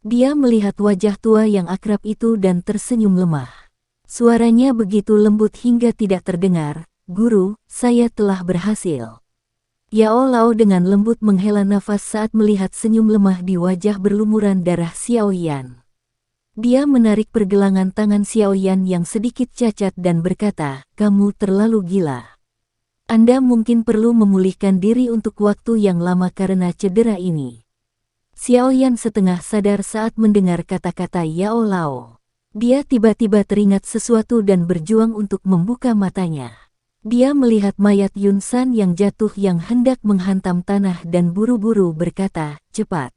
S1: Dia melihat wajah tua yang akrab itu dan tersenyum lemah. Suaranya begitu lembut hingga tidak terdengar, "Guru, saya telah berhasil." Yao Lao dengan lembut menghela nafas saat melihat senyum lemah di wajah berlumuran darah Xiao Yan. Dia menarik pergelangan tangan Xiao Yan yang sedikit cacat dan berkata, "Kamu terlalu gila. Anda mungkin perlu memulihkan diri untuk waktu yang lama karena cedera ini." Xiao Yan setengah sadar saat mendengar kata-kata Yao Lao. Dia tiba-tiba teringat sesuatu dan berjuang untuk membuka matanya. Dia melihat mayat Yun San yang jatuh yang hendak menghantam tanah dan buru-buru berkata, "Cepat.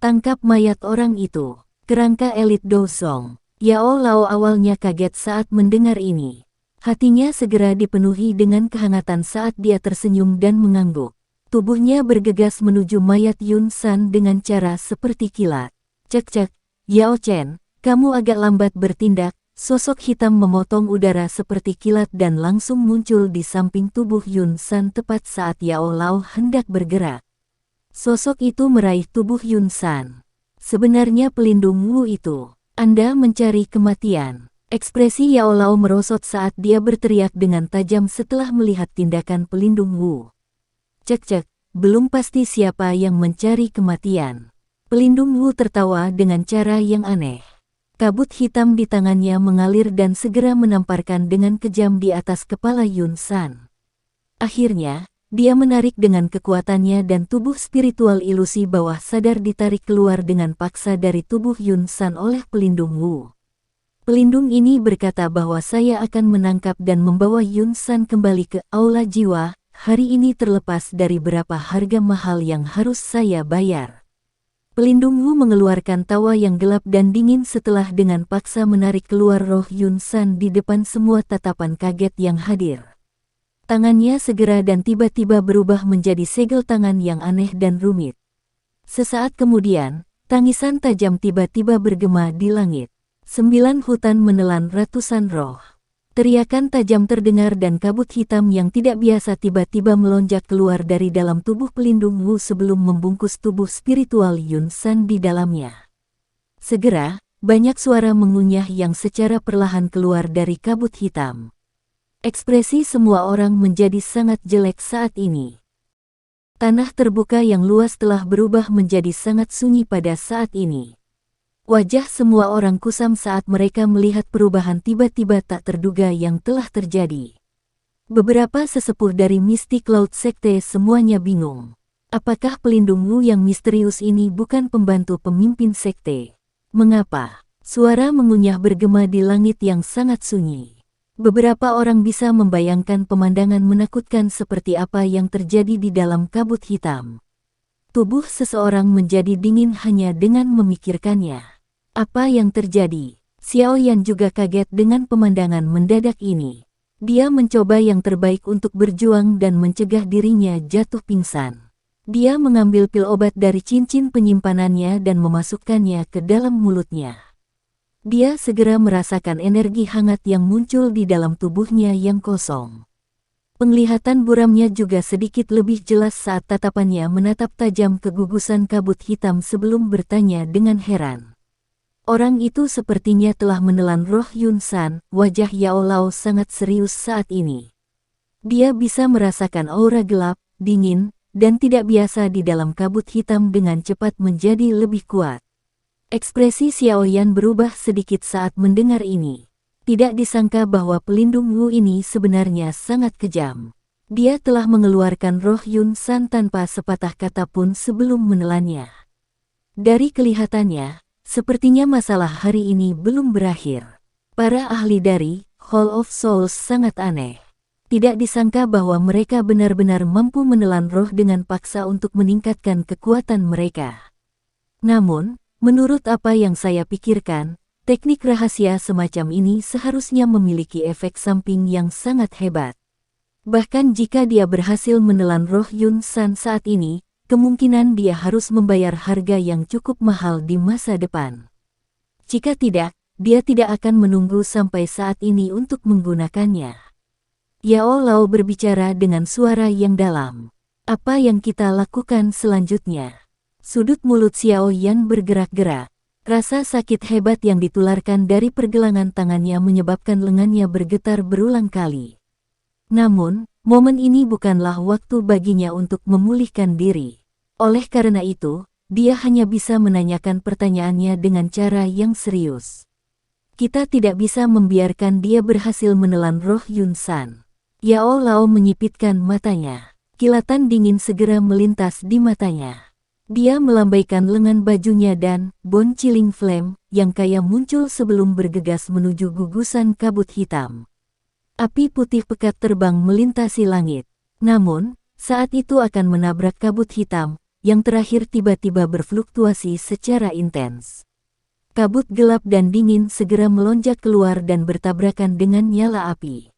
S1: Tangkap mayat orang itu." Kerangka elit Do Song. Yao Lao awalnya kaget saat mendengar ini. Hatinya segera dipenuhi dengan kehangatan saat dia tersenyum dan mengangguk. Tubuhnya bergegas menuju mayat Yun San dengan cara seperti kilat. "Cek-cek, Yao Chen, kamu agak lambat bertindak." Sosok hitam memotong udara seperti kilat dan langsung muncul di samping tubuh Yun San tepat saat Yao Lao hendak bergerak. Sosok itu meraih tubuh Yun San. "Sebenarnya pelindung Wu itu, Anda mencari kematian." Ekspresi Yao Lao merosot saat dia berteriak dengan tajam setelah melihat tindakan pelindung Wu. "Cek-cek, belum pasti siapa yang mencari kematian." Pelindung Wu tertawa dengan cara yang aneh. Kabut hitam di tangannya mengalir dan segera menamparkan dengan kejam di atas kepala Yun San. Akhirnya, dia menarik dengan kekuatannya dan tubuh spiritual ilusi bawah sadar ditarik keluar dengan paksa dari tubuh Yun San oleh pelindung Wu. Pelindung ini berkata bahwa saya akan menangkap dan membawa Yun San kembali ke aula jiwa. Hari ini terlepas dari berapa harga mahal yang harus saya bayar. Pelindung Wu mengeluarkan tawa yang gelap dan dingin setelah dengan paksa menarik keluar roh Yun San di depan semua tatapan kaget yang hadir. Tangannya segera dan tiba-tiba berubah menjadi segel tangan yang aneh dan rumit. Sesaat kemudian, tangisan tajam tiba-tiba bergema di langit. 9 hutan menelan ratusan roh. Teriakan tajam terdengar dan kabut hitam yang tidak biasa tiba-tiba melonjak keluar dari dalam tubuh pelindung Wu sebelum membungkus tubuh spiritual Yun San di dalamnya. Segera, banyak suara mengunyah yang secara perlahan keluar dari kabut hitam. Ekspresi semua orang menjadi sangat jelek saat ini. Tanah terbuka yang luas telah berubah menjadi sangat sunyi pada saat ini. Wajah semua orang kusam saat mereka melihat perubahan tiba-tiba tak terduga yang telah terjadi. Beberapa sesepuh dari Mystic Cloud Sekte semuanya bingung. Apakah pelindung Wu yang misterius ini bukan pembantu pemimpin sekte? Mengapa? Suara mengunyah bergema di langit yang sangat sunyi. Beberapa orang bisa membayangkan pemandangan menakutkan seperti apa yang terjadi di dalam kabut hitam. Tubuh seseorang menjadi dingin hanya dengan memikirkannya. Apa yang terjadi? Xiao Yan juga kaget dengan pemandangan mendadak ini. Dia mencoba yang terbaik untuk berjuang dan mencegah dirinya jatuh pingsan. Dia mengambil pil obat dari cincin penyimpanannya dan memasukkannya ke dalam mulutnya. Dia segera merasakan energi hangat yang muncul di dalam tubuhnya yang kosong. Penglihatan buramnya juga sedikit lebih jelas saat tatapannya menatap tajam ke gugusan kabut hitam sebelum bertanya dengan heran. Orang itu sepertinya telah menelan roh Yun San. Wajah Yao Lao sangat serius saat ini. Dia bisa merasakan aura gelap, dingin, dan tidak biasa di dalam kabut hitam dengan cepat menjadi lebih kuat. Ekspresi Xiao Yan berubah sedikit saat mendengar ini. Tidak disangka bahwa pelindung Wu ini sebenarnya sangat kejam. Dia telah mengeluarkan roh Yun San tanpa sepatah kata pun sebelum menelannya. Dari kelihatannya, sepertinya masalah hari ini belum berakhir. Para ahli dari Hall of Souls sangat aneh. Tidak disangka bahwa mereka benar-benar mampu menelan roh dengan paksa untuk meningkatkan kekuatan mereka. Namun, menurut apa yang saya pikirkan, teknik rahasia semacam ini seharusnya memiliki efek samping yang sangat hebat. Bahkan jika dia berhasil menelan roh Yun San saat ini, kemungkinan dia harus membayar harga yang cukup mahal di masa depan. Jika tidak, dia tidak akan menunggu sampai saat ini untuk menggunakannya. Yao Lao berbicara dengan suara yang dalam. Apa yang kita lakukan selanjutnya? Sudut mulut Xiao Yan bergerak-gerak. Rasa sakit hebat yang ditularkan dari pergelangan tangannya menyebabkan lengannya bergetar berulang kali. Namun, Momen ini bukanlah waktu baginya untuk memulihkan diri. Oleh karena itu, dia hanya bisa menanyakan pertanyaannya dengan cara yang serius. Kita tidak bisa membiarkan dia berhasil menelan roh Yun San. Yao Lao menyipitkan matanya. Kilatan dingin segera melintas di matanya. Dia melambaikan lengan bajunya dan Bon Chilling Flame yang kaya muncul sebelum bergegas menuju gugusan kabut hitam. Api putih pekat terbang melintasi langit. Namun, saat itu akan menabrak kabut hitam, yang terakhir tiba-tiba berfluktuasi secara intens. Kabut gelap dan dingin segera melonjak keluar dan bertabrakan dengan nyala api.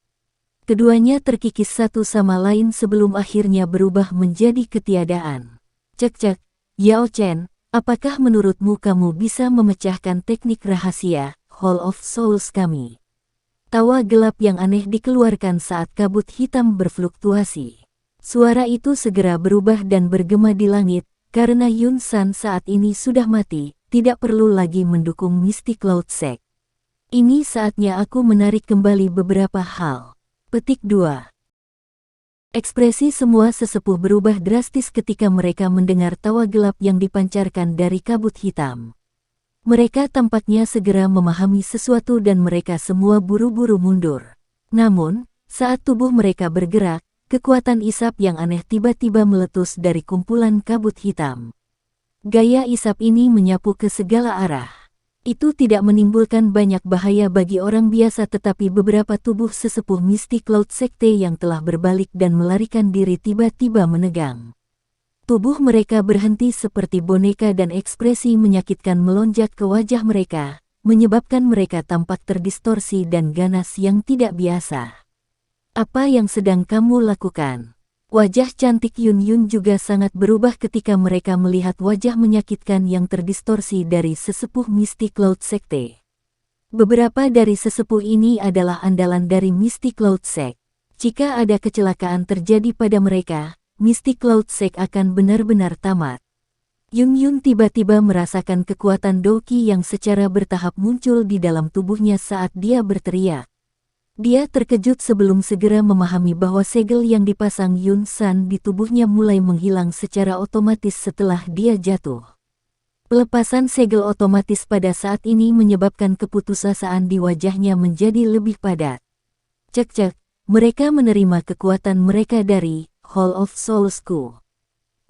S1: Keduanya terkikis satu sama lain sebelum akhirnya berubah menjadi ketiadaan. Cek-cek, Yao Chen, apakah menurutmu kamu bisa memecahkan teknik rahasia, Hall of Souls kami? Tawa gelap yang aneh dikeluarkan saat kabut hitam berfluktuasi. Suara itu segera berubah dan bergema di langit, karena Yun San saat ini sudah mati, tidak perlu lagi mendukung Mystic Cloud Sect. Ini saatnya aku menarik kembali beberapa hal. Petik 2. Ekspresi semua sesepuh berubah drastis ketika mereka mendengar tawa gelap yang dipancarkan dari kabut hitam. Mereka tampaknya segera memahami sesuatu dan mereka semua buru-buru mundur. Namun, saat tubuh mereka bergerak, kekuatan isap yang aneh tiba-tiba meletus dari kumpulan kabut hitam. Gaya isap ini menyapu ke segala arah. Itu tidak menimbulkan banyak bahaya bagi orang biasa tetapi beberapa tubuh sesepuh Mystic Cloud Sekte yang telah berbalik dan melarikan diri tiba-tiba menegang. Tubuh mereka berhenti seperti boneka dan ekspresi menyakitkan melonjak ke wajah mereka, menyebabkan mereka tampak terdistorsi dan ganas yang tidak biasa. Apa yang sedang kamu lakukan? Wajah cantik Yun Yun juga sangat berubah ketika mereka melihat wajah menyakitkan yang terdistorsi dari sesepuh Mystic Cloud Sekte. Beberapa dari sesepuh ini adalah andalan dari Mystic Cloud Sect. Jika ada kecelakaan terjadi pada mereka, Mystic Cloud Sect akan benar-benar tamat. Yun Yun tiba-tiba merasakan kekuatan Doqi yang secara bertahap muncul di dalam tubuhnya saat dia berteriak. Dia terkejut sebelum segera memahami bahwa segel yang dipasang Yun San di tubuhnya mulai menghilang secara otomatis setelah dia jatuh. Pelepasan segel otomatis pada saat ini menyebabkan keputusasaan di wajahnya menjadi lebih padat. Cek-cek, mereka menerima kekuatan mereka dari Hall of Souls-ku.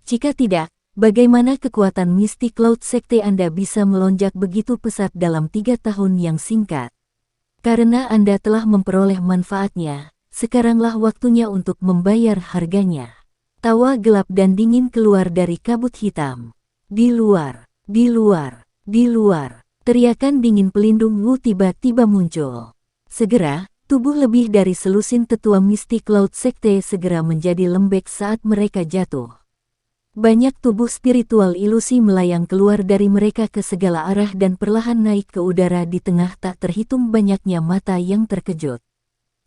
S1: Jika tidak, bagaimana kekuatan Mystic Cloud Sekte Anda bisa melonjak begitu pesat dalam 3 tahun yang singkat? Karena Anda telah memperoleh manfaatnya, sekaranglah waktunya untuk membayar harganya. Tawa gelap dan dingin keluar dari kabut hitam. Di luar, di luar, di luar. Teriakan dingin pelindung Wu tiba-tiba muncul. Segera, tubuh lebih dari selusin tetua Mystic Cloud Sekte segera menjadi lembek saat mereka jatuh. Banyak tubuh spiritual ilusi melayang keluar dari mereka ke segala arah dan perlahan naik ke udara di tengah tak terhitung banyaknya mata yang terkejut.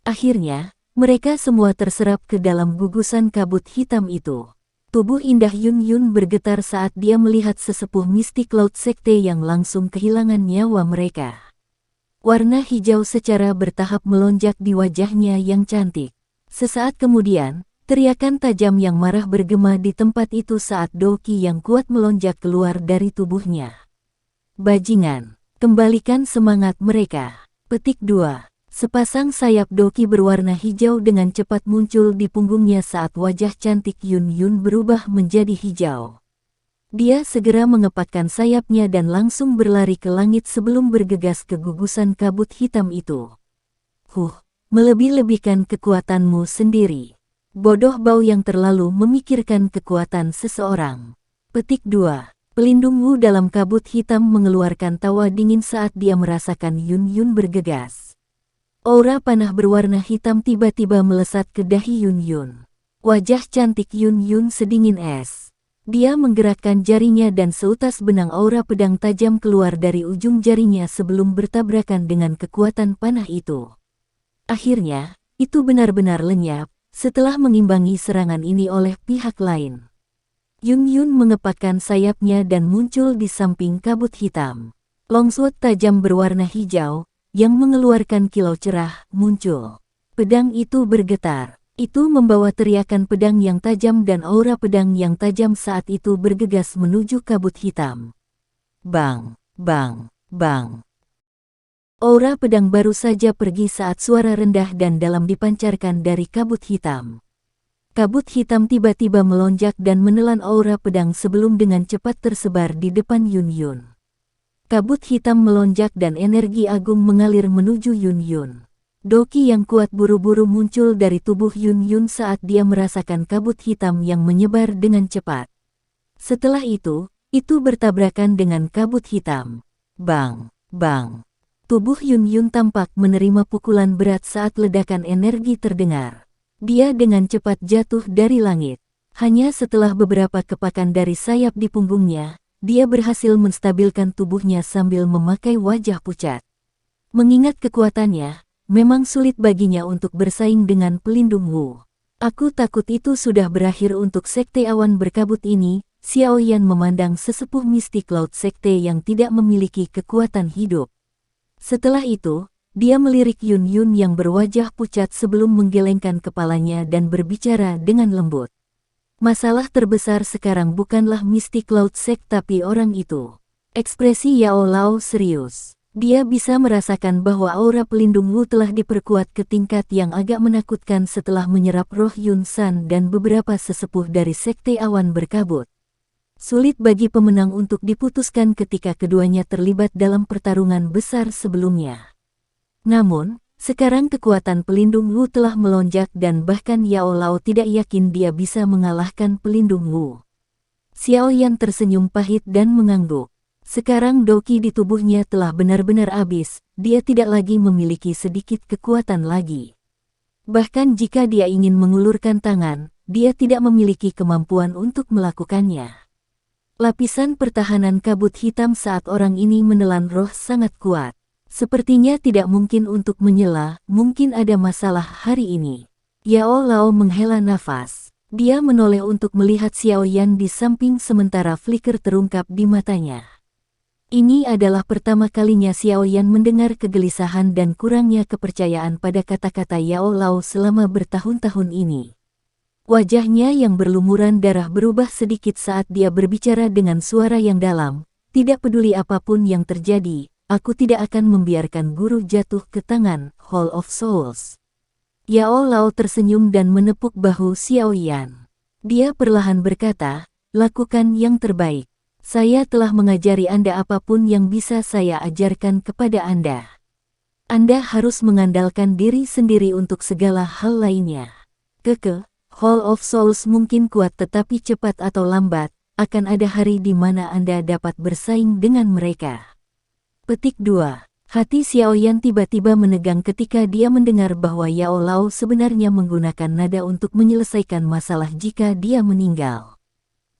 S1: Akhirnya, mereka semua terserap ke dalam gugusan kabut hitam itu. Tubuh indah Yun Yun bergetar saat dia melihat sesepuh Mystic Cloud Sekte yang langsung kehilangan nyawa mereka. Warna hijau secara bertahap melonjak di wajahnya yang cantik. Sesaat kemudian, teriakan tajam yang marah bergema di tempat itu saat Doqi yang kuat melonjak keluar dari tubuhnya. Bajingan, kembalikan semangat mereka. Petik 2. Sepasang sayap Doqi berwarna hijau dengan cepat muncul di punggungnya saat wajah cantik Yun Yun berubah menjadi hijau. Dia segera mengepakkan sayapnya dan langsung berlari ke langit sebelum bergegas ke gugusan kabut hitam itu. Melebih-lebihkan kekuatanmu sendiri. Bodoh bau yang terlalu memikirkan kekuatan seseorang. Petik 2. Pelindung Wu dalam kabut hitam mengeluarkan tawa dingin saat dia merasakan Yun Yun bergegas. Aura panah berwarna hitam tiba-tiba melesat ke dahi Yun Yun. Wajah cantik Yun Yun sedingin es. Dia menggerakkan jarinya dan seutas benang aura pedang tajam keluar dari ujung jarinya sebelum bertabrakan dengan kekuatan panah itu. Akhirnya, itu benar-benar lenyap setelah mengimbangi serangan ini oleh pihak lain. Yun Yun mengepakkan sayapnya dan muncul di samping kabut hitam. Longsword tajam berwarna hijau, yang mengeluarkan kilau cerah, muncul. Pedang itu bergetar. Itu membawa teriakan pedang yang tajam dan aura pedang yang tajam saat itu bergegas menuju kabut hitam. Bang, bang, bang. Aura pedang baru saja pergi saat suara rendah dan dalam dipancarkan dari kabut hitam. Kabut hitam tiba-tiba melonjak dan menelan aura pedang sebelum dengan cepat tersebar di depan Yun Yun. Kabut hitam melonjak dan energi agung mengalir menuju Yun Yun. Doki yang kuat buru-buru muncul dari tubuh Yun Yun saat dia merasakan kabut hitam yang menyebar dengan cepat. Setelah itu bertabrakan dengan kabut hitam. Bang, bang. Tubuh Yun Yun tampak menerima pukulan berat saat ledakan energi terdengar. Dia dengan cepat jatuh dari langit. Hanya setelah beberapa kepakan dari sayap di punggungnya, dia berhasil menstabilkan tubuhnya sambil memakai wajah pucat. Mengingat kekuatannya, memang sulit baginya untuk bersaing dengan pelindung Wu. Aku takut itu sudah berakhir untuk sekte awan berkabut ini. Xiao Yan memandang sesepuh mistik laut sekte yang tidak memiliki kekuatan hidup. Setelah itu, dia melirik Yun Yun yang berwajah pucat sebelum menggelengkan kepalanya dan berbicara dengan lembut. Masalah terbesar sekarang bukanlah mistik laut sek tapi orang itu. Ekspresi Yao Lao serius. Dia bisa merasakan bahwa aura pelindung Wu telah diperkuat ke tingkat yang agak menakutkan setelah menyerap roh Yun San dan beberapa sesepuh dari sekte awan berkabut. Sulit bagi pemenang untuk diputuskan ketika keduanya terlibat dalam pertarungan besar sebelumnya. Namun, sekarang kekuatan pelindung Wu telah melonjak dan bahkan Yao Lao tidak yakin dia bisa mengalahkan pelindung Wu. Xiao Yan tersenyum pahit dan mengangguk. Sekarang doki di tubuhnya telah benar-benar habis, dia tidak lagi memiliki sedikit kekuatan lagi. Bahkan jika dia ingin mengulurkan tangan, dia tidak memiliki kemampuan untuk melakukannya. Lapisan pertahanan kabut hitam saat orang ini menelan roh sangat kuat. Sepertinya tidak mungkin untuk menyela, mungkin ada masalah hari ini. Yao Lao menghela nafas. Dia menoleh untuk melihat Xiao Yan di samping sementara flicker terungkap di matanya. Ini adalah pertama kalinya Xiao Yan mendengar kegelisahan dan kurangnya kepercayaan pada kata-kata Yao Lao selama bertahun-tahun ini. Wajahnya yang berlumuran darah berubah sedikit saat dia berbicara dengan suara yang dalam. Tidak peduli apapun yang terjadi, aku tidak akan membiarkan guru jatuh ke tangan Hall of Souls. Yao Lao tersenyum dan menepuk bahu Xiao Yan. Dia perlahan berkata, lakukan yang terbaik. Saya telah mengajari Anda apapun yang bisa saya ajarkan kepada Anda. Anda harus mengandalkan diri sendiri untuk segala hal lainnya. Hall of Souls mungkin kuat tetapi cepat atau lambat, akan ada hari di mana Anda dapat bersaing dengan mereka. Petik 2. Hati Xiao Yan tiba-tiba menegang ketika dia mendengar bahwa Yao Lao sebenarnya menggunakan nada untuk menyelesaikan masalah jika dia meninggal.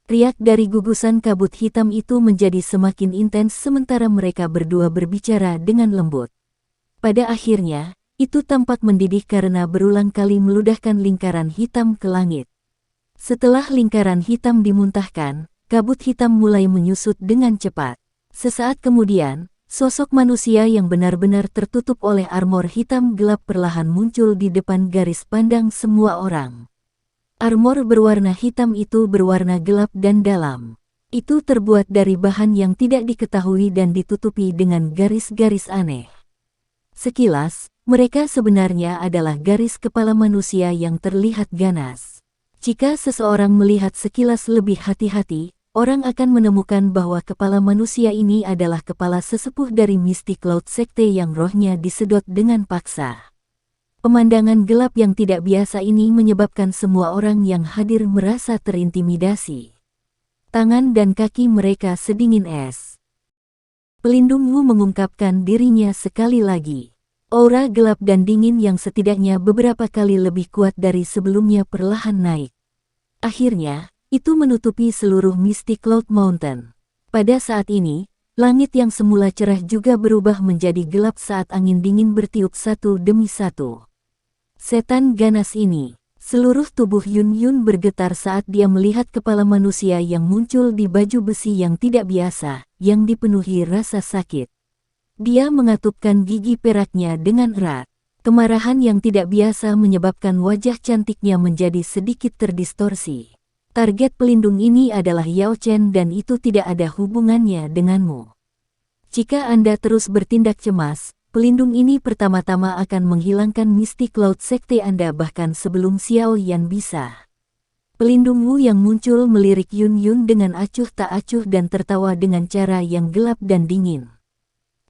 S1: Riak dari gugusan kabut hitam itu menjadi semakin intens sementara mereka berdua berbicara dengan lembut. Pada akhirnya, itu tampak mendidih karena berulang kali meludahkan lingkaran hitam ke langit. Setelah lingkaran hitam dimuntahkan, kabut hitam mulai menyusut dengan cepat. Sesaat kemudian, sosok manusia yang benar-benar tertutup oleh armor hitam gelap perlahan muncul di depan garis pandang semua orang. Armor berwarna hitam itu berwarna gelap dan dalam. Itu terbuat dari bahan yang tidak diketahui dan ditutupi dengan garis-garis aneh. Sekilas, mereka sebenarnya adalah garis kepala manusia yang terlihat ganas. Jika seseorang melihat sekilas lebih hati-hati, orang akan menemukan bahwa kepala manusia ini adalah kepala sesepuh dari mistik laut sekte yang rohnya disedot dengan paksa. Pemandangan gelap yang tidak biasa ini menyebabkan semua orang yang hadir merasa terintimidasi. Tangan dan kaki mereka sedingin es. Pelindung Wu mengungkapkan dirinya sekali lagi. Aura gelap dan dingin yang setidaknya beberapa kali lebih kuat dari sebelumnya perlahan naik. Akhirnya, itu menutupi seluruh mistik Cloud Mountain. Pada saat ini, langit yang semula cerah juga berubah menjadi gelap saat angin dingin bertiup satu demi satu. Setan ganas ini. Seluruh tubuh Yun Yun bergetar saat dia melihat kepala manusia yang muncul di baju besi yang tidak biasa, yang dipenuhi rasa sakit. Dia mengatupkan gigi peraknya dengan erat. Kemarahan yang tidak biasa menyebabkan wajah cantiknya menjadi sedikit terdistorsi. Target pelindung ini adalah Yao Chen dan itu tidak ada hubungannya denganmu. Jika Anda terus bertindak cemas, pelindung ini pertama-tama akan menghilangkan Mystic Cloud Sekte Anda bahkan sebelum Xiao Yan bisa. Pelindungmu yang muncul melirik Yun Yun dengan acuh tak acuh dan tertawa dengan cara yang gelap dan dingin.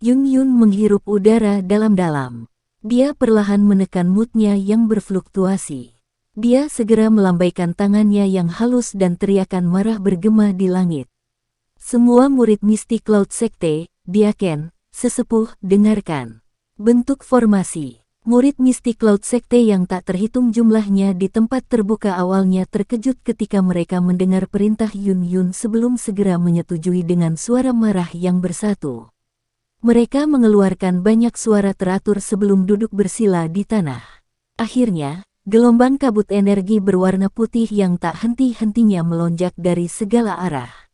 S1: Yun Yun menghirup udara dalam-dalam. Dia perlahan menekan moodnya yang berfluktuasi. Dia segera melambaikan tangannya yang halus dan teriakan marah bergema di langit. Semua murid Mystic Cloud Sekte, Diaken, sesepuh, dengarkan. Bentuk formasi. Murid Mystic Cloud Sekte yang tak terhitung jumlahnya di tempat terbuka awalnya terkejut ketika mereka mendengar perintah Yun Yun sebelum segera menyetujui dengan suara marah yang bersatu. Mereka mengeluarkan banyak suara teratur sebelum duduk bersila di tanah. Akhirnya, gelombang kabut energi berwarna putih yang tak henti-hentinya melonjak dari segala arah.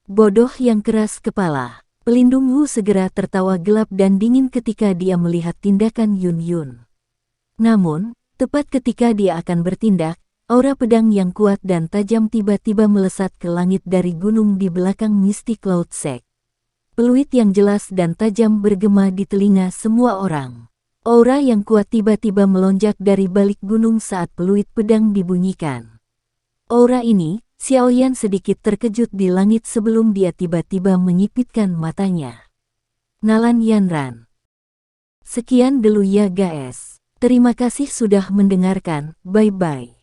S1: Bodoh yang keras kepala. Pelindung Wu segera tertawa gelap dan dingin ketika dia melihat tindakan Yun Yun. Namun, tepat ketika dia akan bertindak, aura pedang yang kuat dan tajam tiba-tiba melesat ke langit dari gunung di belakang Mystic Cloud Sect. Peluit yang jelas dan tajam bergema di telinga semua orang. Aura yang kuat tiba-tiba melonjak dari balik gunung saat peluit pedang dibunyikan. Aura ini, Xiao Yan sedikit terkejut di langit sebelum dia tiba-tiba menyipitkan matanya. Nalan Yanran. Sekian dulu ya guys. Terima kasih sudah mendengarkan, bye-bye.